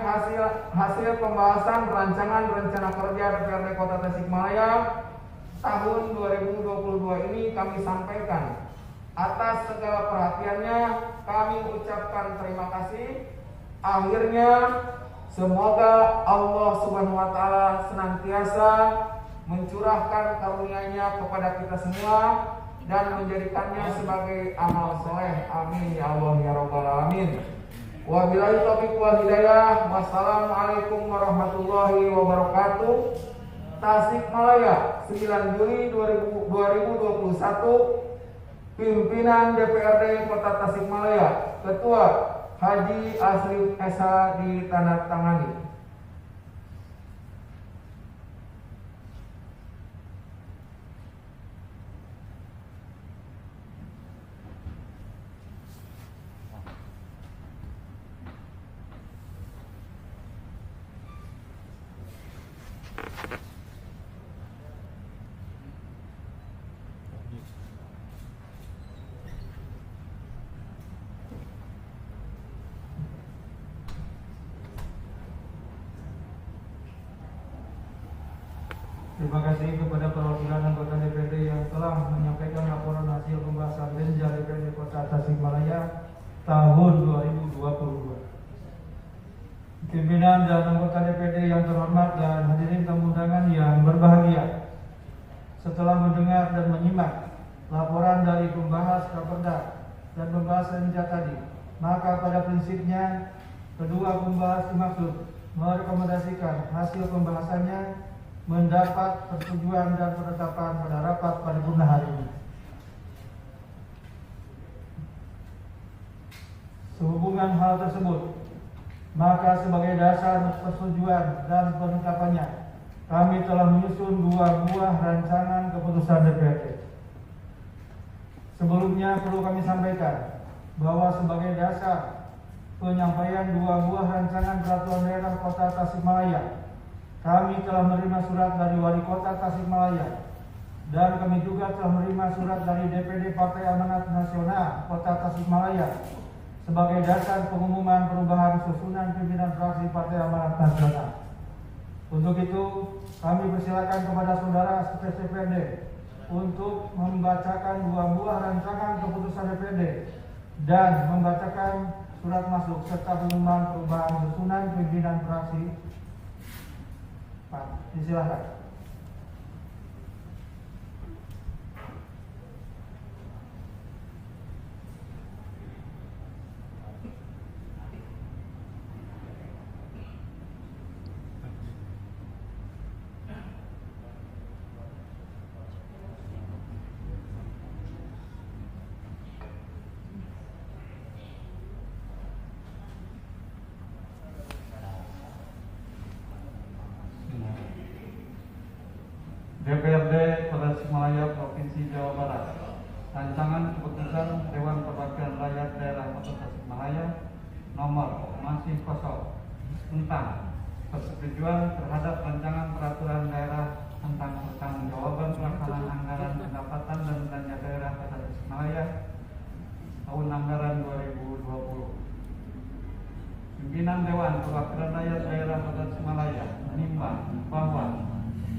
hasil pembahasan rancangan rencana kerja DPRD Kota Tasikmalaya tahun 2022 ini kami sampaikan. Atas segala perhatiannya kami ucapkan terima kasih. Akhirnya semoga Allah Subhanahu wa taala senantiasa mencurahkan karunia-Nya kepada kita semua dan menjadikannya sebagai amal soleh. Amin ya Allah ya rabbal alamin. Wabillahi taufiq wal hidayah. Wassalamualaikum warahmatullahi wabarakatuh. Tasikmalaya 9 Juli 2021. Pimpinan DPRD Kota Tasikmalaya, Ketua Haji Aslim Esa ditandatangani. Terima kasih kepada perwakilan anggota DPRD yang telah menyampaikan laporan hasil pembahasan Renja DPRD Kota Tasikmalaya tahun 2022. Pimpinan dan anggota DPRD yang terhormat dan hadirin tamu undangan yang berbahagia. Setelah mendengar dan menyimak laporan dari pembahas Raperda dan pembahasan Renja tadi, maka pada prinsipnya kedua pembahas dimaksud merekomendasikan hasil pembahasannya mendapat persetujuan dan penetapan pada rapat paripurna hari ini. Sehubungan hal tersebut, maka sebagai dasar persetujuan dan penetapannya, kami telah menyusun 2 buah rancangan keputusan DPRD. Sebelumnya perlu kami sampaikan bahwa sebagai dasar penyampaian 2 buah rancangan peraturan daerah Kota Tasikmalaya, kami telah menerima surat dari Wali Kota Tasikmalaya dan kami juga telah menerima surat dari DPD Partai Amanat Nasional Kota Tasikmalaya sebagai dasar pengumuman perubahan susunan pimpinan fraksi Partai Amanat Nasional. Untuk itu, kami persilakan kepada saudara Sekretaris DPRD untuk membacakan dua buah rancangan keputusan DPRD dan membacakan surat masuk serta pengumuman perubahan susunan pimpinan fraksi. Pak, silakan. DPRD Kota Tasikmalaya Provinsi Jawa Barat. Rancangan keputusan Dewan Perwakilan Rakyat Daerah Kota Tasikmalaya nomor masih kosong tentang persetujuan terhadap rancangan peraturan daerah tentang pertanggungjawaban pelaksanaan anggaran pendapatan dan belanja daerah Kota Tasikmalaya tahun anggaran 2020. Pimpinan Dewan Perwakilan Rakyat Daerah Kota Tasikmalaya menimbang bahwa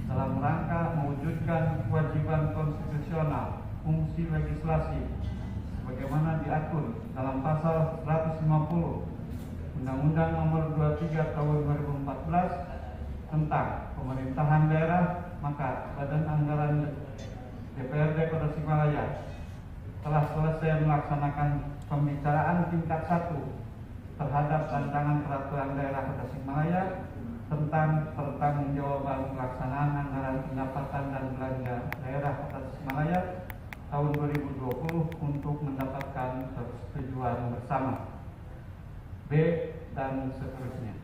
dalam rangka mewujudkan kewajiban konstitusional fungsi legislasi sebagaimana diatur dalam pasal 150 Undang-Undang Nomor 23 Tahun 2014 tentang pemerintahan daerah, maka Badan Anggaran DPRD Kota Tasikmalaya telah selesai melaksanakan pembicaraan tingkat 1 terhadap rancangan peraturan daerah Kota Tasikmalaya tentang pertanggungjawaban pelaksanaan anggaran pendapatan dan belanja daerah Kota Tasikmalaya tahun 2020 untuk mendapatkan persetujuan bersama. B dan seterusnya.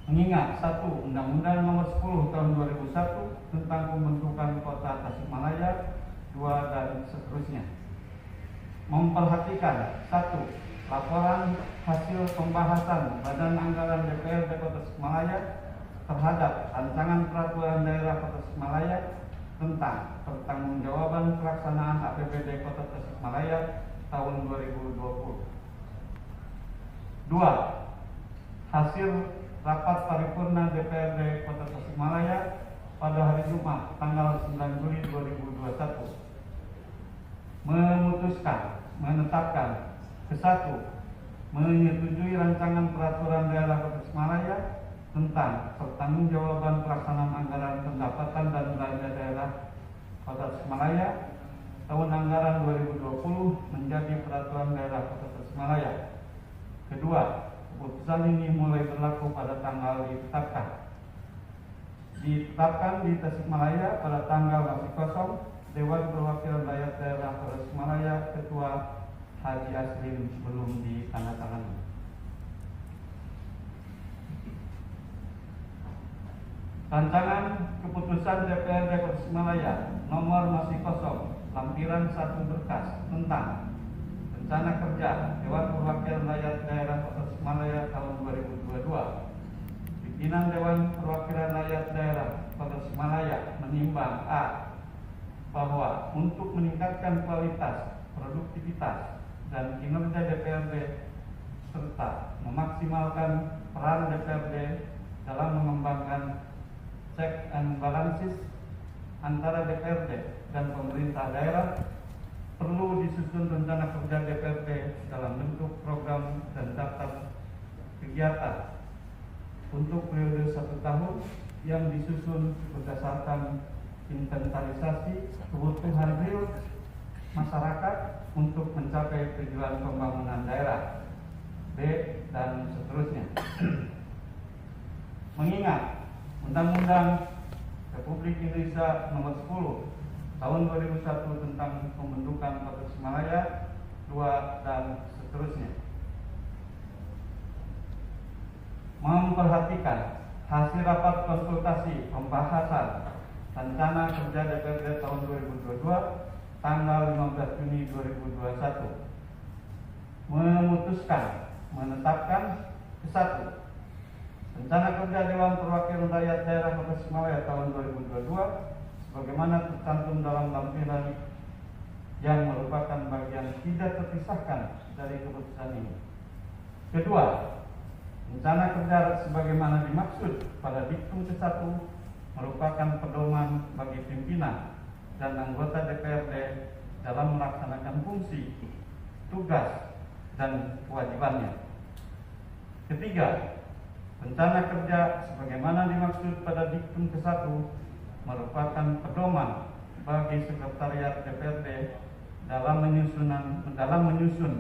Mengingat 1. Undang-Undang Nomor 10 Tahun 2001 tentang pembentukan Kota Tasikmalaya 2 dan seterusnya. Memperhatikan 1. Laporan hasil pembahasan Badan Anggaran DPRD Kota Tasikmalaya terhadap rancangan peraturan daerah Kota Tasikmalaya tentang pertanggungjawaban pelaksanaan APBD Kota Tasikmalaya tahun 2020. 2. Hasil rapat paripurna DPRD Kota Tasikmalaya pada hari Jumat tanggal 9 Juli 2021 menetapkan ke-1, menyetujui rancangan peraturan daerah Kota Tasikmalaya tentang pertanggungjawaban pelaksanaan anggaran pendapatan dan belanja daerah Kota Tasikmalaya tahun anggaran 2020 menjadi peraturan daerah Kota Tasikmalaya. Kedua, keputusan ini mulai berlaku pada tanggal ditetapkan di Tasikmalaya pada tanggal masih kosong. Dewan Perwakilan Rakyat Daerah Kota Tasikmalaya Ketua Haji Aslim belum ditandatangani. Rancangan keputusan DPRD Kota Tasikmalaya nomor masih kosong lampiran 1 berkas tentang rencana kerja Dewan Perwakilan Rakyat Daerah Kota Tasikmalaya tahun 2022. Pimpinan Dewan Perwakilan Rakyat Daerah Kota Tasikmalaya menimbang A. Bahwa untuk meningkatkan kualitas, produktivitas, dan kinerja DPRD serta memaksimalkan peran DPRD dalam mengembangkan check and balances antara DPRD dan pemerintah daerah, perlu disusun rencana kerja DPRD dalam bentuk program dan daftar kegiatan untuk periode 1 tahun yang disusun berdasarkan inventarisasi kebutuhan real masyarakat untuk mencapai tujuan pembangunan daerah. B dan seterusnya. Mengingat Undang-Undang Republik Indonesia Nomor 10 Tahun 2001 tentang pembentukan Kota Tasikmalaya 2 dan seterusnya. Memperhatikan hasil rapat konsultasi pembahasan rencana kerja DPRD tahun 2022 tanggal 15 Juni 2021 memutuskan menetapkan ke-1 rencana kerja Dewan Perwakilan Rakyat Daerah Kota Tasikmalaya tahun 2022 sebagaimana tercantum dalam lampiran yang merupakan bagian tidak terpisahkan dari keputusan ini. Kedua, rencana kerja sebagaimana dimaksud pada diktum ke-1 merupakan pedoman bagi pimpinan dan anggota DPRD dalam melaksanakan fungsi, tugas, dan kewajibannya. Ketiga, rencana kerja sebagaimana dimaksud pada diktum ke-1 merupakan pedoman bagi Sekretariat DPRD dalam menyusun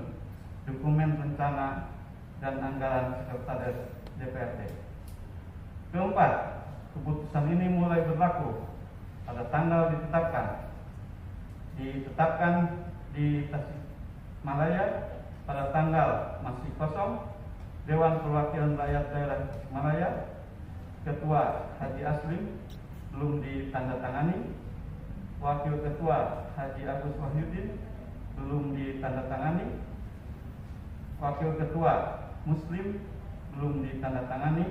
dokumen rencana dan anggaran Sekretariat DPRD. Keempat, keputusan ini mulai berlaku pada tanggal ditetapkan di Tasikmalaya pada tanggal masih kosong. Dewan Perwakilan Rakyat Daerah Tasikmalaya, Ketua Haji Aslim belum ditandatangani, Wakil Ketua Haji Agus Wahyudin belum ditandatangani, Wakil Ketua Muslim belum ditandatangani,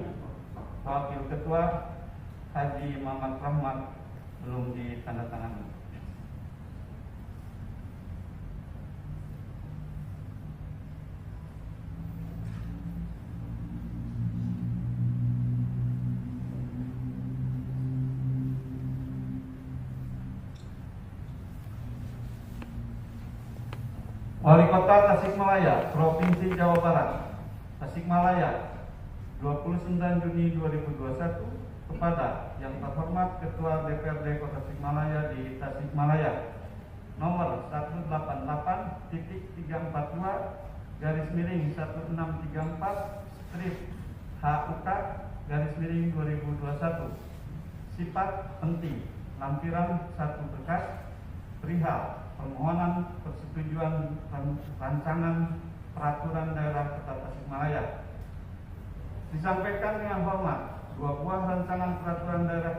Wakil Ketua Haji Muhammad Rahmat belum ditandatangani. Wali Kota Tasikmalaya, Provinsi Jawa Barat, Tasikmalaya, 29 Juni 2021 kepada yang terhormat Ketua DPRD Kota Tasikmalaya di Tasikmalaya, nomor 188-1634/HUK-2021, sifat penting, lampiran 1 berkas perihal permohonan persetujuan rancangan peraturan daerah Kota Tasikmalaya. Disampaikan dengan hormat 2 buah rancangan peraturan daerah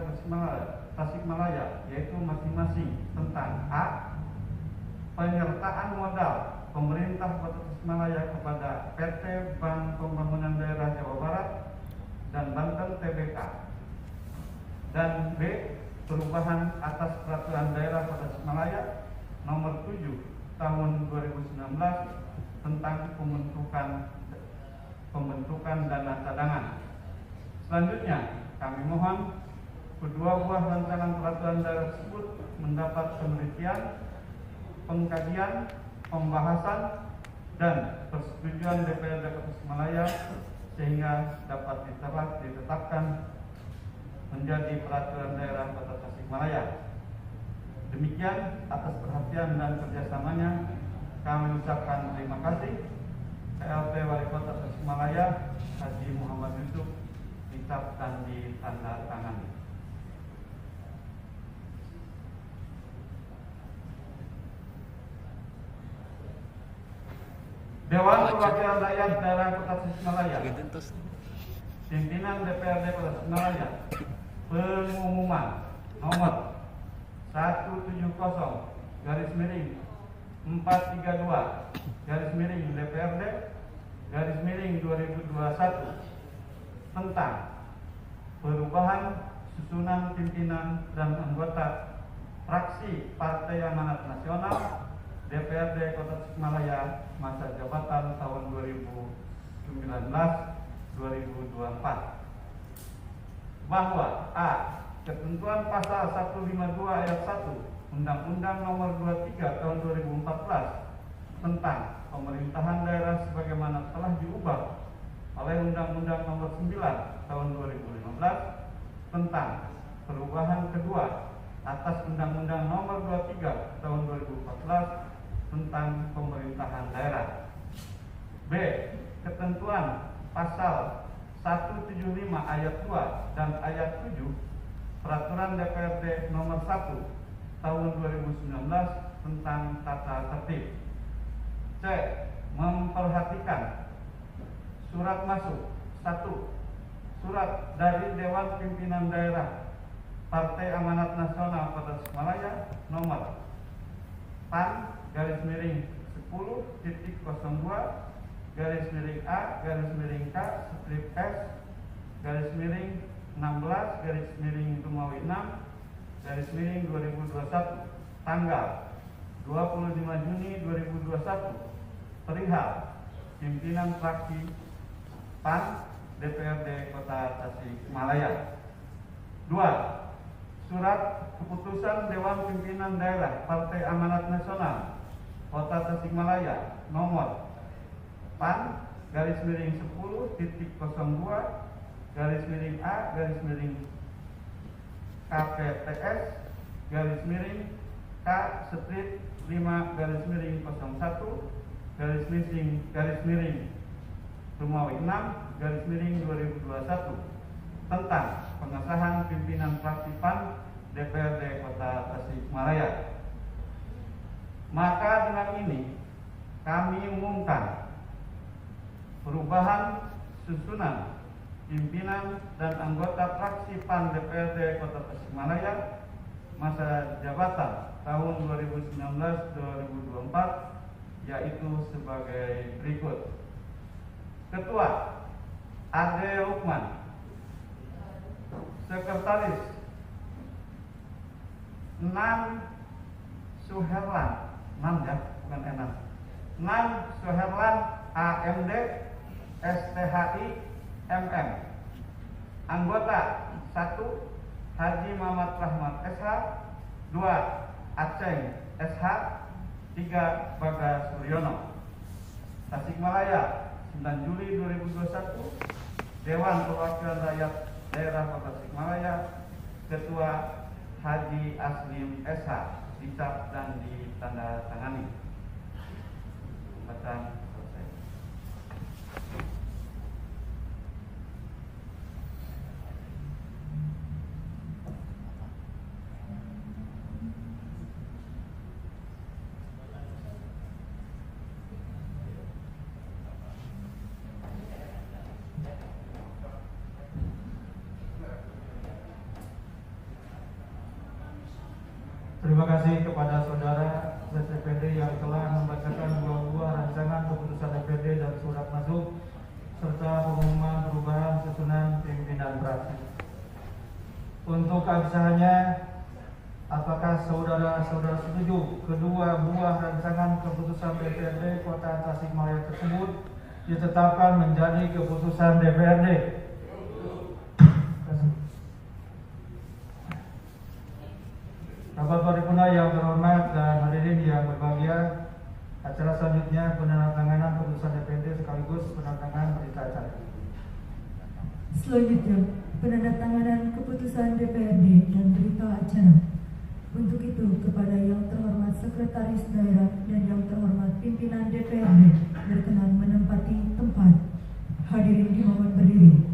Tasikmalaya, yaitu masing-masing tentang A. Penyertaan modal pemerintah Kota Tasikmalaya kepada PT Bank Pembangunan Daerah Jawa Barat dan Banten Tbk, dan B. Perubahan atas peraturan daerah Kota Tasikmalaya nomor 7 tahun 2019 tentang pembentukan dana cadangan. Selanjutnya, kami mohon kedua buah rancangan peraturan daerah tersebut mendapat penelitian, pengkajian, pembahasan, dan persetujuan DPRD Kota Tasikmalaya sehingga dapat ditetapkan menjadi peraturan daerah Kota Tasikmalaya. Demikian, atas perhatian dan kerjasamanya kami ucapkan terima kasih. PLT Wali Kota Tasikmalaya Haji Muhammad Yusuf dicap dan ditandatangani. Dewan Perwakilan Rakyat Daerah Kota Tasikmalaya, Pimpinan DPRD Kota Tasikmalaya, pengumuman nomor 170/432/DPRD/2021 tentang perubahan susunan pimpinan dan anggota fraksi Partai Amanat Nasional DPRD Kota Tasikmalaya masa jabatan tahun 2019-2024, bahwa A. Ketentuan pasal 152 ayat 1 Undang-Undang Nomor 23 Tahun 2014 tentang pemerintahan daerah sebagaimana telah diubah oleh Undang-Undang Nomor 9 Tahun 2015 tentang perubahan kedua atas Undang-Undang Nomor 23 Tahun 2014 tentang pemerintahan daerah. B. Ketentuan pasal 175 ayat 2 dan ayat 7 Peraturan DPRD Nomor 1 Tahun 2019 tentang tata tertib. C. Memperhatikan surat masuk 1. Surat dari Dewan Pimpinan Daerah Partai Amanat Nasional Kota Tasikmalaya nomor PAN-A/S/A/16/6/2021 tanggal 25 Juni 2021 perihal pimpinan fraksi PAN DPRD Kota Tasikmalaya. 2. Surat Keputusan Dewan Pimpinan Daerah Partai Amanat Nasional Kota Tasikmalaya nomor PAN /10.02/KPPS K/5-1-6/2021 tentang pengesahan pimpinan fraksi PAN DPRD Kota Tasikmalaya. Maka dengan ini kami umumkan perubahan susunan pimpinan dan anggota fraksi PAN DPRD Kota Tasikmalaya masa jabatan tahun 2019-2024, yaitu sebagai berikut. Ketua Ade Lukman. Sekretaris Nan Suherlan, Nan ya, bukan Enan. Nan Suherlan AMD STHI MM. Anggota 1 Haji Muhammad Rahmat SH, 2 Aceng SH, 3 Bagas Suryono. Tasikmalaya 9 Juli 2021. Dewan Perwakilan Rakyat Daerah Kota Tasikmalaya, Ketua Haji Aslim SH, dicap dan ditandatangani. Bacaan selesai. Terima kasih kepada saudara DPRD yang telah membacakan dua buah rancangan keputusan DPRD dan surat masuk serta pengumuman perubahan susunan pimpinan fraksi. Untuk keabsahannya, apakah saudara-saudara setuju kedua buah rancangan keputusan DPRD Kota Tasikmalaya tersebut ditetapkan menjadi keputusan DPRD? Rapat paripurna yang terhormat dan hadirin yang berbahagia, acara selanjutnya penandatanganan keputusan DPRD sekaligus penandatanganan berita acara. Selanjutnya, penandatanganan keputusan DPRD dan berita acara. Untuk itu, kepada yang terhormat Sekretaris Daerah dan yang terhormat pimpinan DPRD berkenan menempati tempat. Hadirin dimohon berdiri.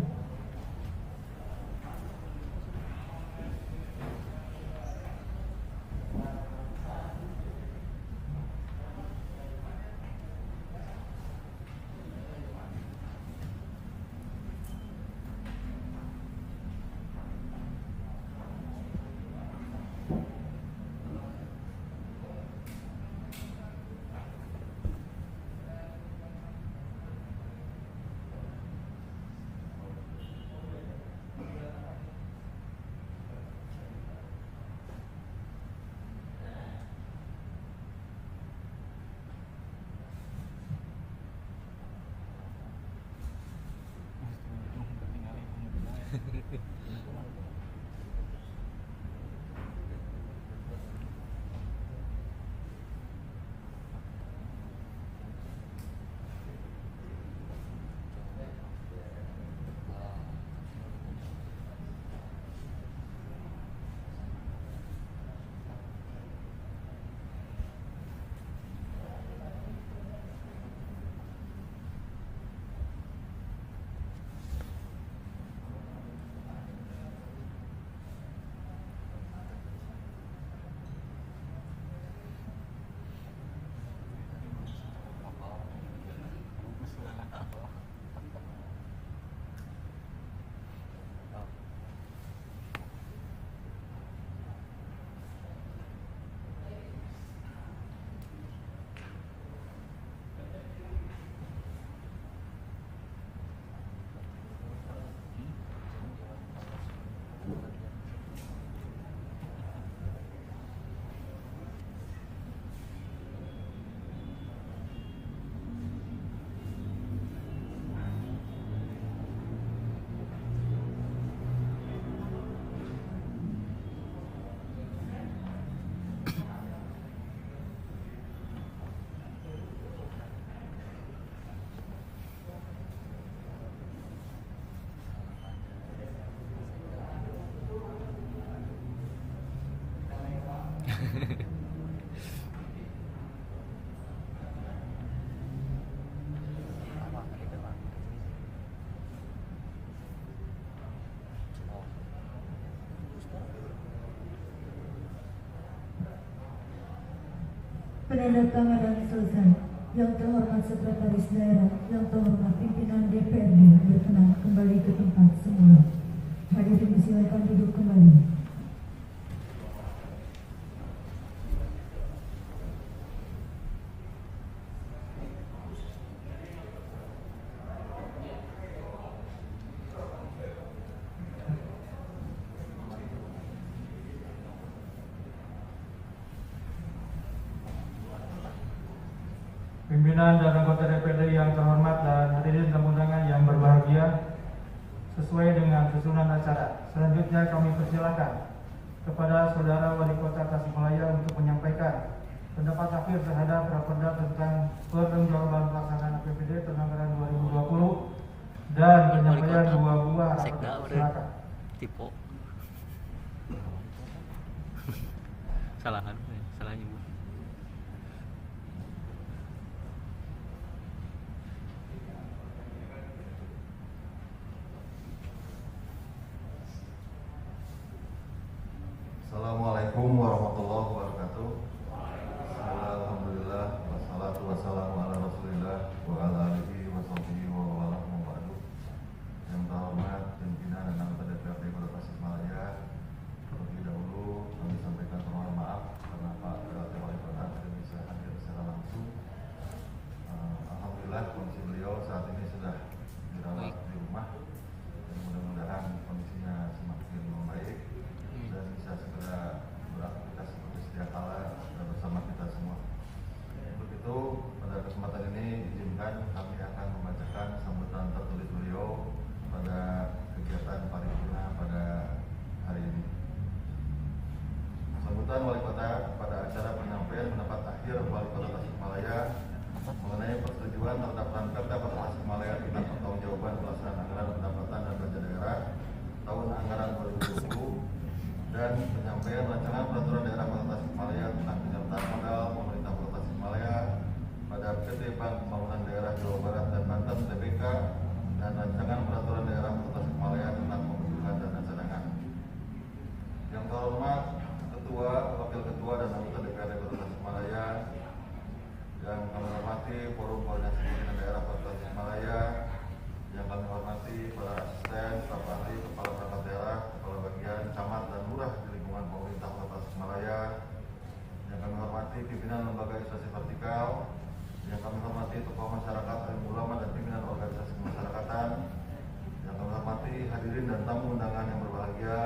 Penandatanganan selesai. Yang terhormat Sekretaris Daerah, yang terhormat pimpinan DPRD berkenan kembali ke tempat semula. Hadirin silakan duduk kembali. Pimpinan dan anggota DPRD yang terhormat dan hadirin tamu undangan yang berbahagia, sesuai dengan susunan acara, selanjutnya kami persilakan kepada Saudara Wali Kota Tasikmalaya untuk menyampaikan pendapat akhir terhadap Raperda tentang pertanggungjawaban pelaksanaan APBD tahun anggaran 2020 dan penyampaian dua buah raperda. Silakan. Tipe. Salahan, salah nyebut. Assalamualaikum warahmatullahi wabarakatuh. Alhamdulillah wassalatu wassalamu ala Rasulillah wa ala alihi wa sahbihi wa wala ba'du. Yang terhormat pimpinan dan anggota DPRD Kota Tasikmalaya, terlebih dahulu kami sampaikan permohonan maaf karena Pak PLT Wali Kota tidak bisa hadir secara langsung. Alhamdulillah kondisi beliau saat ini sudah dirawat di rumah dan mudah-mudahan kondisinya semakin membaik dan bisa segera beraktivitas seperti sedia kala bersama kita semua. Untuk itu, pada kesempatan ini izinkan kami akan membacakan sambutan tertulis beliau pada kegiatan paripurna pada hari ini. Sambutan Wali Kota pada acara penyampaian pendapat akhir Wali Kota Tasikmalaya mengenai persetujuan terhadap Ranperda Kota Tasikmalaya tentang pertanggungjawaban pelaksanaan anggaran pendapatan dan belanja daerah tahun anggaran 2020 dan penyampaian rancangan peraturan daerah Kota Tasikmalaya tentang penyertaan modal pemerintah Kota Tasikmalaya pada PT Bank Pembangunan Daerah Jawa Barat dan Banten (TBK) dan rancangan peraturan daerah Kota Tasikmalaya tentang pembentukan dana cadangan. Yang terhormat Ketua, Wakil Ketua dan anggota DPRD Kota Tasikmalaya, yang kami hormati Forum Koordinasi Pimpinan Daerah Kota Tasikmalaya, yang kami hormati para asisten, staf ahli, kepala perangkat daerah, kepala bagian, camat dan lurah di lingkungan pemerintah Kota Tasikmalaya, yang kami hormati pimpinan lembaga instansi vertikal, yang kami hormati tokoh masyarakat, alim ulama dan pimpinan organisasi kemasyarakatan, yang kami hormati hadirin dan tamu undangan yang berbahagia,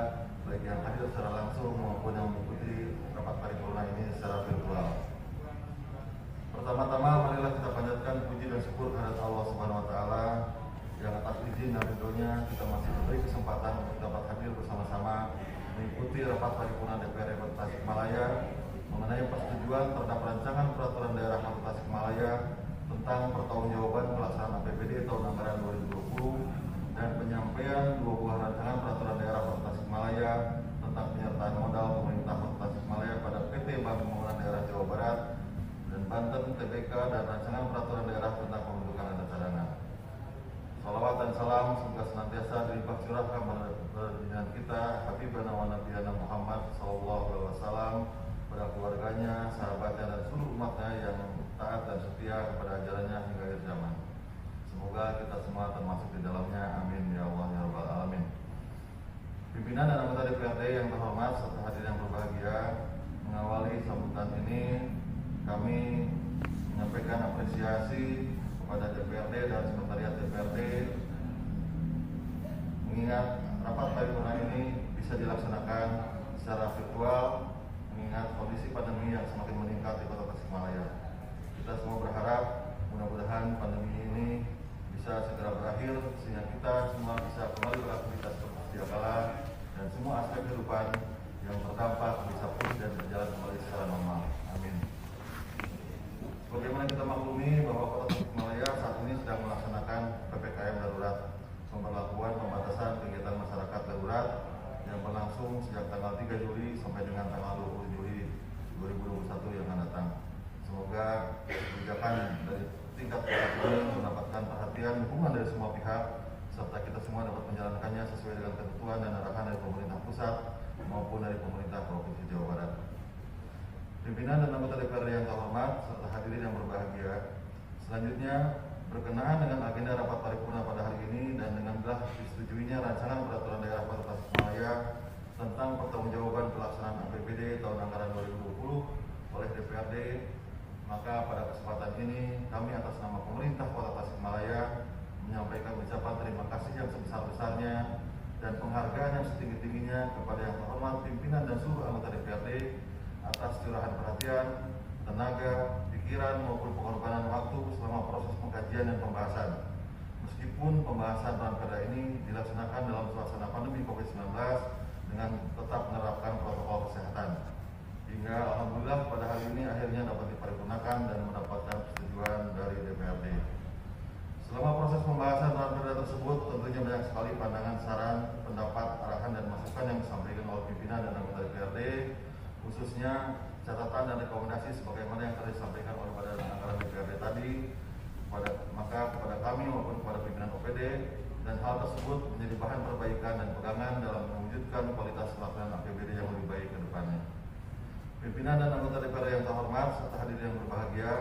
baik yang hadir secara langsung maupun yang mengikuti rapat paripurna ini secara virtual. Pertama-tama marilah kita panjatkan puji dan syukur kehadirat Allah Subhanahu wa taala yang atas izin dan ridhonya kita masih diberi kesempatan untuk dapat hadir bersama-sama mengikuti rapat paripurna DPRD Kota Tasikmalaya mengenai persetujuan terhadap rancangan peraturan daerah Kota Tasikmalaya tentang pertanggungjawaban pelaksanaan APBD tahun anggaran 2020 dan penyampaian dua buah rancangan peraturan daerah Kota Tasikmalaya tentang penyertaan modal pemerintah Kota Tasikmalaya pada PT Bank Pembangunan Daerah Jawa Barat dan Banten (TBK) dan rancangan peraturan daerah tentang pembentukan dana cadangan. Salawat dan salam semoga senantiasa dilimpah curahkan pada junjungan kita Habibana wa Nabiyana Muhammad SAW pada keluarganya, sahabatnya dan seluruh umatnya yang taat dan setia kepada ajarannya hingga akhir zaman. Semoga kita semua termasuk di dalamnya. Amin ya Allah ya Rabbal Alamin. Pimpinan dan anggota DPRD yang terhormat serta hadirin yang berbahagia, mengawali sambutan ini kami menyampaikan apresiasi kepada DPRD dan Sekretariat DPRD mengingat rapat paripurna ini bisa dilaksanakan secara virtual mengingat kondisi pandemi yang semakin meningkat di Kota Tasikmalaya. Kita semua berharap mudah-mudahan pandemi ini bisa segera berakhir sehingga kita semua bisa kembali beraktivitas seperti sedia kala dan semua aspek kehidupan yang terdampak bisa pulih dan berjalan kembali secara normal. Amin. Bagaimana kita maklumi bahwa Kota Tasikmalaya saat ini sedang melaksanakan PPKM darurat, pemberlakuan pembatasan kegiatan masyarakat darurat yang berlangsung sejak tanggal 3 Juli sampai dengan tanggal 20 Juli 2021 yang akan datang. Semoga kebijakan dari tingkat pusat ini mendapatkan perhatian dukungan dari semua pihak, serta kita semua dapat menjalankannya sesuai dengan ketentuan dan arahan dari pemerintah pusat maupun dari pemerintah Provinsi Jawa Barat. Pimpinan dan anggota DPRD yang terhormat serta hadirin yang berbahagia, selanjutnya berkenaan dengan agenda rapat paripurna pada hari ini dan dengan telah disetujuinya rancangan peraturan daerah Kota Tasikmalaya tentang pertanggungjawaban pelaksanaan APBD tahun anggaran 2020 oleh DPRD, maka pada kesempatan ini kami atas nama pemerintah Kota Tasikmalaya menyampaikan ucapan terima kasih yang sebesar-besarnya dan penghargaan yang setinggi-tingginya kepada yang terhormat pimpinan dan seluruh anggota DPRD atas curahan perhatian, tenaga, pikiran maupun pengorbanan waktu selama proses pengkajian dan pembahasan. Meskipun pembahasan Ranperda ini dilaksanakan dalam suasana pandemi COVID-19 dengan tetap menerapkan protokol kesehatan, hingga alhamdulillah pada hari ini akhirnya dapat diparipurnakan dan mendapatkan persetujuan dari DPRD. Selama proses pembahasan Ranperda tersebut, tentunya banyak sekali pandangan, saran, pendapat, arahan dan masukan yang disampaikan oleh pimpinan dan anggota DPRD, khususnya catatan dan rekomendasi sebagaimana yang telah disampaikan oleh Badan Anggaran DPRD tadi, maka kepada kami maupun kepada pimpinan OPD, dan hal tersebut menjadi bahan perbaikan dan pegangan dalam mewujudkan kualitas pelaksanaan APBD yang lebih baik ke depannya. Pimpinan dan anggota DPRD yang terhormat serta hadirin yang berbahagia,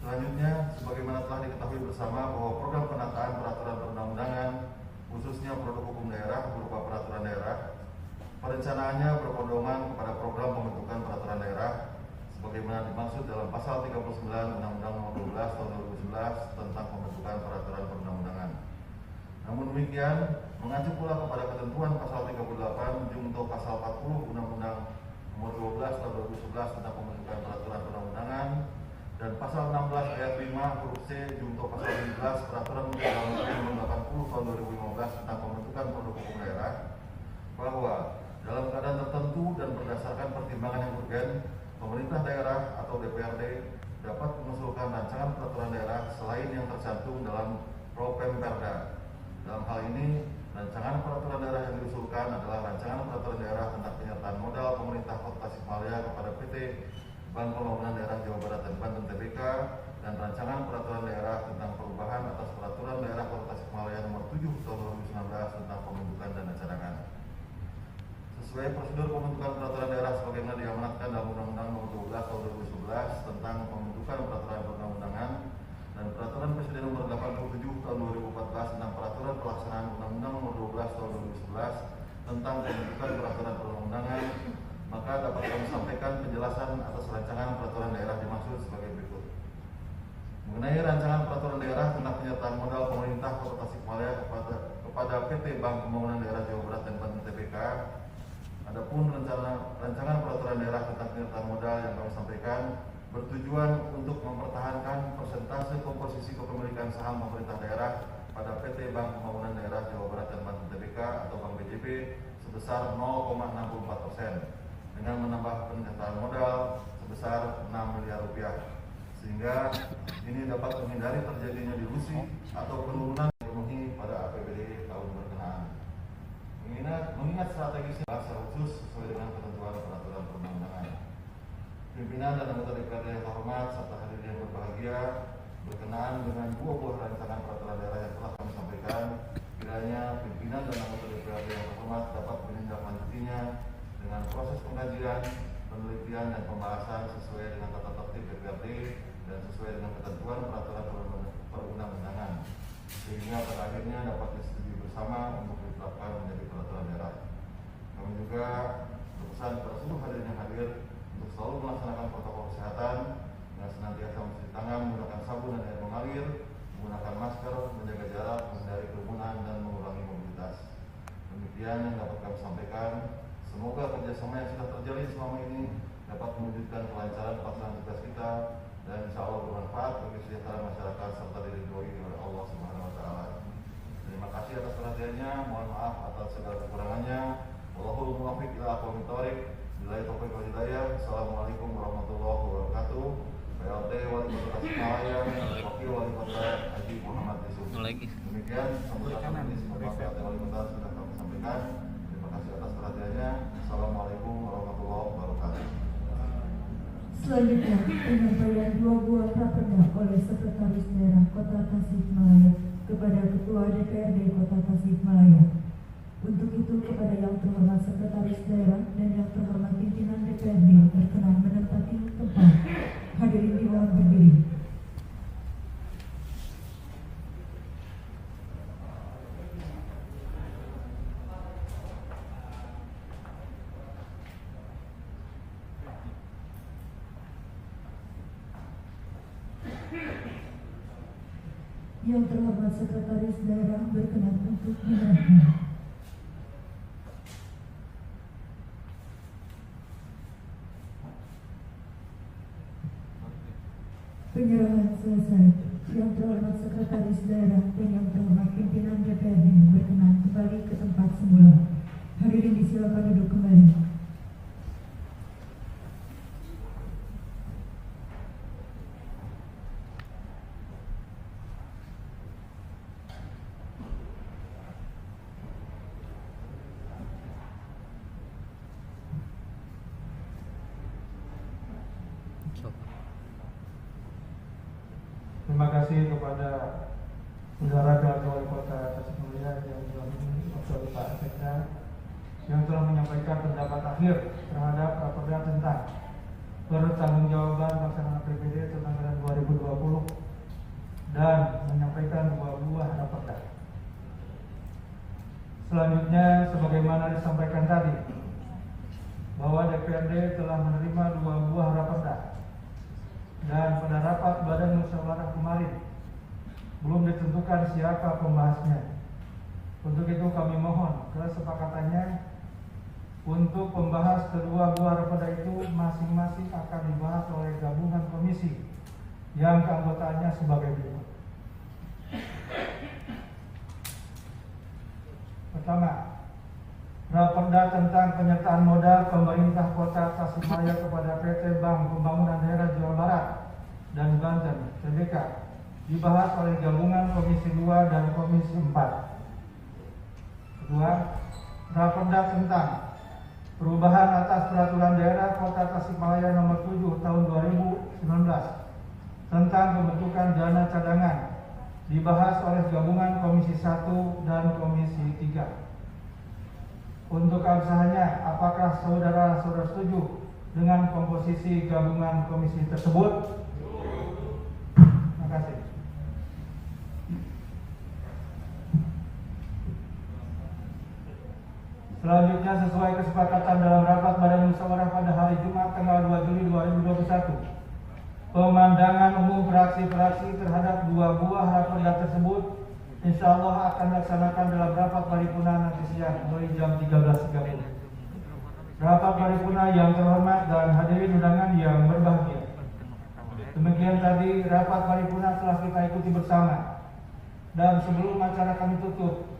selanjutnya sebagaimana telah diketahui bersama bahwa program penataan peraturan perundang-undangan, khususnya produk hukum daerah berupa peraturan daerah, perencanaannya berpedoman kepada program pembentukan peraturan daerah sebagaimana dimaksud dalam pasal 39 Undang-Undang Nomor 12 Tahun 2011 tentang pembentukan peraturan perundang-undangan. Namun demikian, mengacu pula kepada ketentuan pasal 38 junto pasal 40 Undang-Undang Nomor 12 Tahun 2011 tentang pembentukan peraturan perundang-undangan dan pasal 16 ayat 5 huruf C junto pasal 17 peraturan Undang-Undang Nomor 80 Tahun 2015 tentang pembentukan produk hukum daerah, bahwa dalam keadaan tertentu dan berdasarkan pertimbangan yang urgen, pemerintah daerah atau DPRD dapat mengusulkan rancangan peraturan daerah selain yang tercantum dalam Propemperda. Dalam hal ini, rancangan peraturan daerah yang diusulkan adalah rancangan peraturan daerah tentang penyertaan modal pemerintah Kota Tasikmalaya kepada PT Bank Pembangunan Daerah Jawa Barat dan Banten Tbk, dan rancangan peraturan daerah tentang perubahan atas peraturan daerah Kota Tasikmalaya nomor 7 tahun 2019 tentang pembentukan dana cadangan. Sesuai prosedur pembentukan peraturan daerah sebagaimana diamanatkan dalam Undang-Undang Nomor 12 Tahun 2011 tentang pembentukan peraturan perundang-undangan dan Peraturan Presiden Nomor 87 Tahun 2014 tentang peraturan pelaksanaan Undang-Undang Nomor 12 Tahun 2011 tentang pembentukan peraturan perundang-undangan, maka dapat kami sampaikan penjelasan atas rancangan peraturan daerah dimaksud sebagai berikut. Mengenai rancangan peraturan daerah tentang penyertaan modal pemerintah Kota Tasikmalaya kepada PT Bank Pembangunan Daerah Jawa Barat dan Banten Tbk, adapun rancangan peraturan daerah tentang penyertaan modal yang kami sampaikan bertujuan untuk mempertahankan persentase komposisi kepemilikan saham pemerintah daerah pada PT Bank Pembangunan Daerah Jawa Barat dan Banten Tbk atau Bank BJB sebesar 0,64% dengan menambah penyertaan modal sebesar 6 miliar rupiah, sehingga ini dapat menghindari terjadinya dilusi atau penurunan ekonomi pada APBD tahun berkenaan. Mengingat strategisnya secara khusus sesuai dengan ketentuan peraturan perundang-undangan. Pimpinan dan anggota DPRD yang terhormat serta hadirin yang berbahagia, berkenaan dengan dua buah rancangan peraturan daerah yang telah kami sampaikan, kiranya pimpinan dan anggota DPRD yang terhormat dapat menindaklanjutinya dengan proses pengkajian, penelitian dan pembahasan sesuai dengan tata tertib DPRD dan sesuai dengan ketentuan peraturan perundang-undangan, sehingga pada akhirnya dapat disetujui bersama untuk ditetapkan menjadi peraturan daerah. Kami juga berpesan kepada seluruh hadirin yang hadir untuk selalu melaksanakan protokol kesehatan dengan senantiasa mencuci tangan, menggunakan sabun dan air mengalir, menggunakan masker, menjaga jarak, menghindari kerumunan dan mengurangi mobilitas. Demikian yang dapat kami sampaikan. Semoga kerjasama yang sudah terjalin selama ini dapat mewujudkan kelancaran pelaksanaan tugas kita dan insya Allah bermanfaat bagi kesejahteraan masyarakat serta diridhoi oleh Allah Subhanahu Wa Taala. Terima kasih atas perhatiannya. Mohon maaf atas segala kekurangannya. Wallahul muwaffiq ila aqwamit thoriq. Billahi taufiq wal hidayah. Assalamualaikum warahmatullahi wabarakatuh. PLT Wali Kota Tasikmalaya, Wakil Wali Kota Haji Muhammad Yusuf. Demikian sambutan ini semoga PLT Wali Kota sudah kami sampaikan. Terima kasih atas perhatiannya. Assalamualaikum warahmatullahi wabarakatuh. Selanjutnya, penyampaian 2 buah praperda oleh Sekretaris Daerah Kota Tasikmalaya kepada Ketua DPRD Kota Tasikmalaya. Untuk itu, kepada yang terhormat Sekretaris Daerah dan yang terhormat pimpinan DPRD berkenan menempati tempat. Hadirin dimohon berdiri. Yang terhormat Sekretaris Daerah berkenan untuk menyerahkan. Penyerahan selesai. Yang terhormat Sekretaris Daerah dan yang terhormat pimpinan DPRD berkenan kembali ke tempat semula. Hadirin disilakan duduk kembali. Terima kasih kepada Saudara dan Wali Kota Tasikmalaya yang telah mewakili Pak Sekda yang telah menyampaikan pendapat akhir terhadap raperda tentang pertanggungjawaban pelaksanaan APBD tahun anggaran 2020 dan menyampaikan 2 buah raperda. Selanjutnya, sebagaimana disampaikan tadi, bahwa DPRD telah menerima 2 buah raperda. Dan pada rapat Badan Musyawarah kemarin belum ditentukan siapa pembahasnya. Untuk itu kami mohon kesepakatannya untuk pembahas kedua buah raperda itu masing-masing akan dibahas oleh gabungan komisi yang keanggotaannya sebagai berikut. Pertama, raperda tentang penyertaan modal pemerintah Kota Tasikmalaya kepada PT Bank Pembangunan Daerah Jawa Barat dan Banten (TBK) dibahas oleh gabungan Komisi 2 dan Komisi 4. Kedua, raperda tentang perubahan atas Peraturan Daerah Kota Tasikmalaya Nomor 7 Tahun 2019 tentang pembentukan dana cadangan dibahas oleh gabungan Komisi 1 dan Komisi 3. Untuk keabsahannya, apakah saudara-saudara setuju dengan komposisi gabungan komisi tersebut? Terima kasih. Selanjutnya, sesuai kesepakatan dalam rapat Badan Musyawarah pada hari Jumat tanggal 2 Juli 2021, pemandangan umum fraksi-fraksi terhadap 2 buah raperda tersebut insya Allah akan dilaksanakan dalam rapat paripurna nanti siang mulai jam 13.30. Rapat paripurna yang terhormat dan hadirin undangan yang berbahagia. Demikian tadi rapat paripurna telah kita ikuti bersama. Dan sebelum acara kami tutup,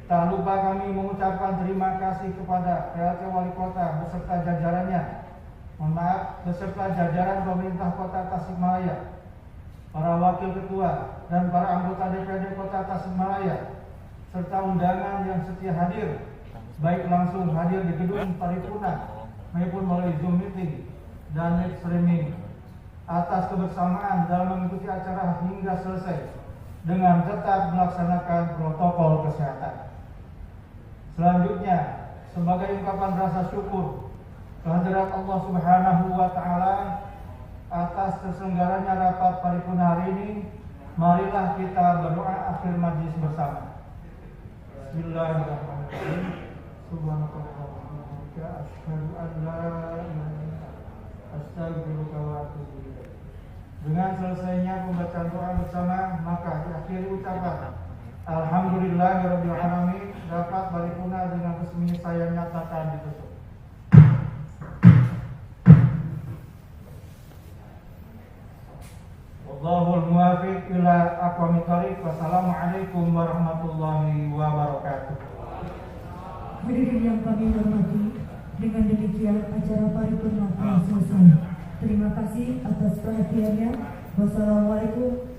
tak lupa kami mengucapkan terima kasih kepada PLT Wali Kota beserta jajarannya. Beserta jajaran pemerintah Kota Tasikmalaya, para wakil ketua dan para anggota DPRD Kota Tasikmalaya, serta undangan yang setia hadir, baik langsung hadir di gedung paripurna maupun melalui Zoom meeting dan live streaming, atas kebersamaan dalam mengikuti acara hingga selesai dengan tetap melaksanakan protokol kesehatan. Selanjutnya, sebagai ungkapan rasa syukur kehadirat Allah Subhanahu wa Ta'ala atas terselenggaranya rapat paripurna hari ini, marilah kita berdoa akhir majlis bersama. Bismillahirrahmanirrahim. Subhanakallahumma wa bihamdika asyhadu an la ilaha illa anta astaghfiruka wa atubu ilaik. Dengan selesainya pembacaan doa bersama, maka diakhiri ucapan Alhamdulillahirabbil alamin. Rapat paripurna dengan resmi saya nyatakan ditutup. Wallahul muwaffiq ila aqwamit thoriq. Wassalamualaikum warahmatullahi wabarakatuh. Hadirin yang kami hormati, dengan demikian acara paripurna telah selesai. Terima kasih atas perhatiannya. Wassalamualaikum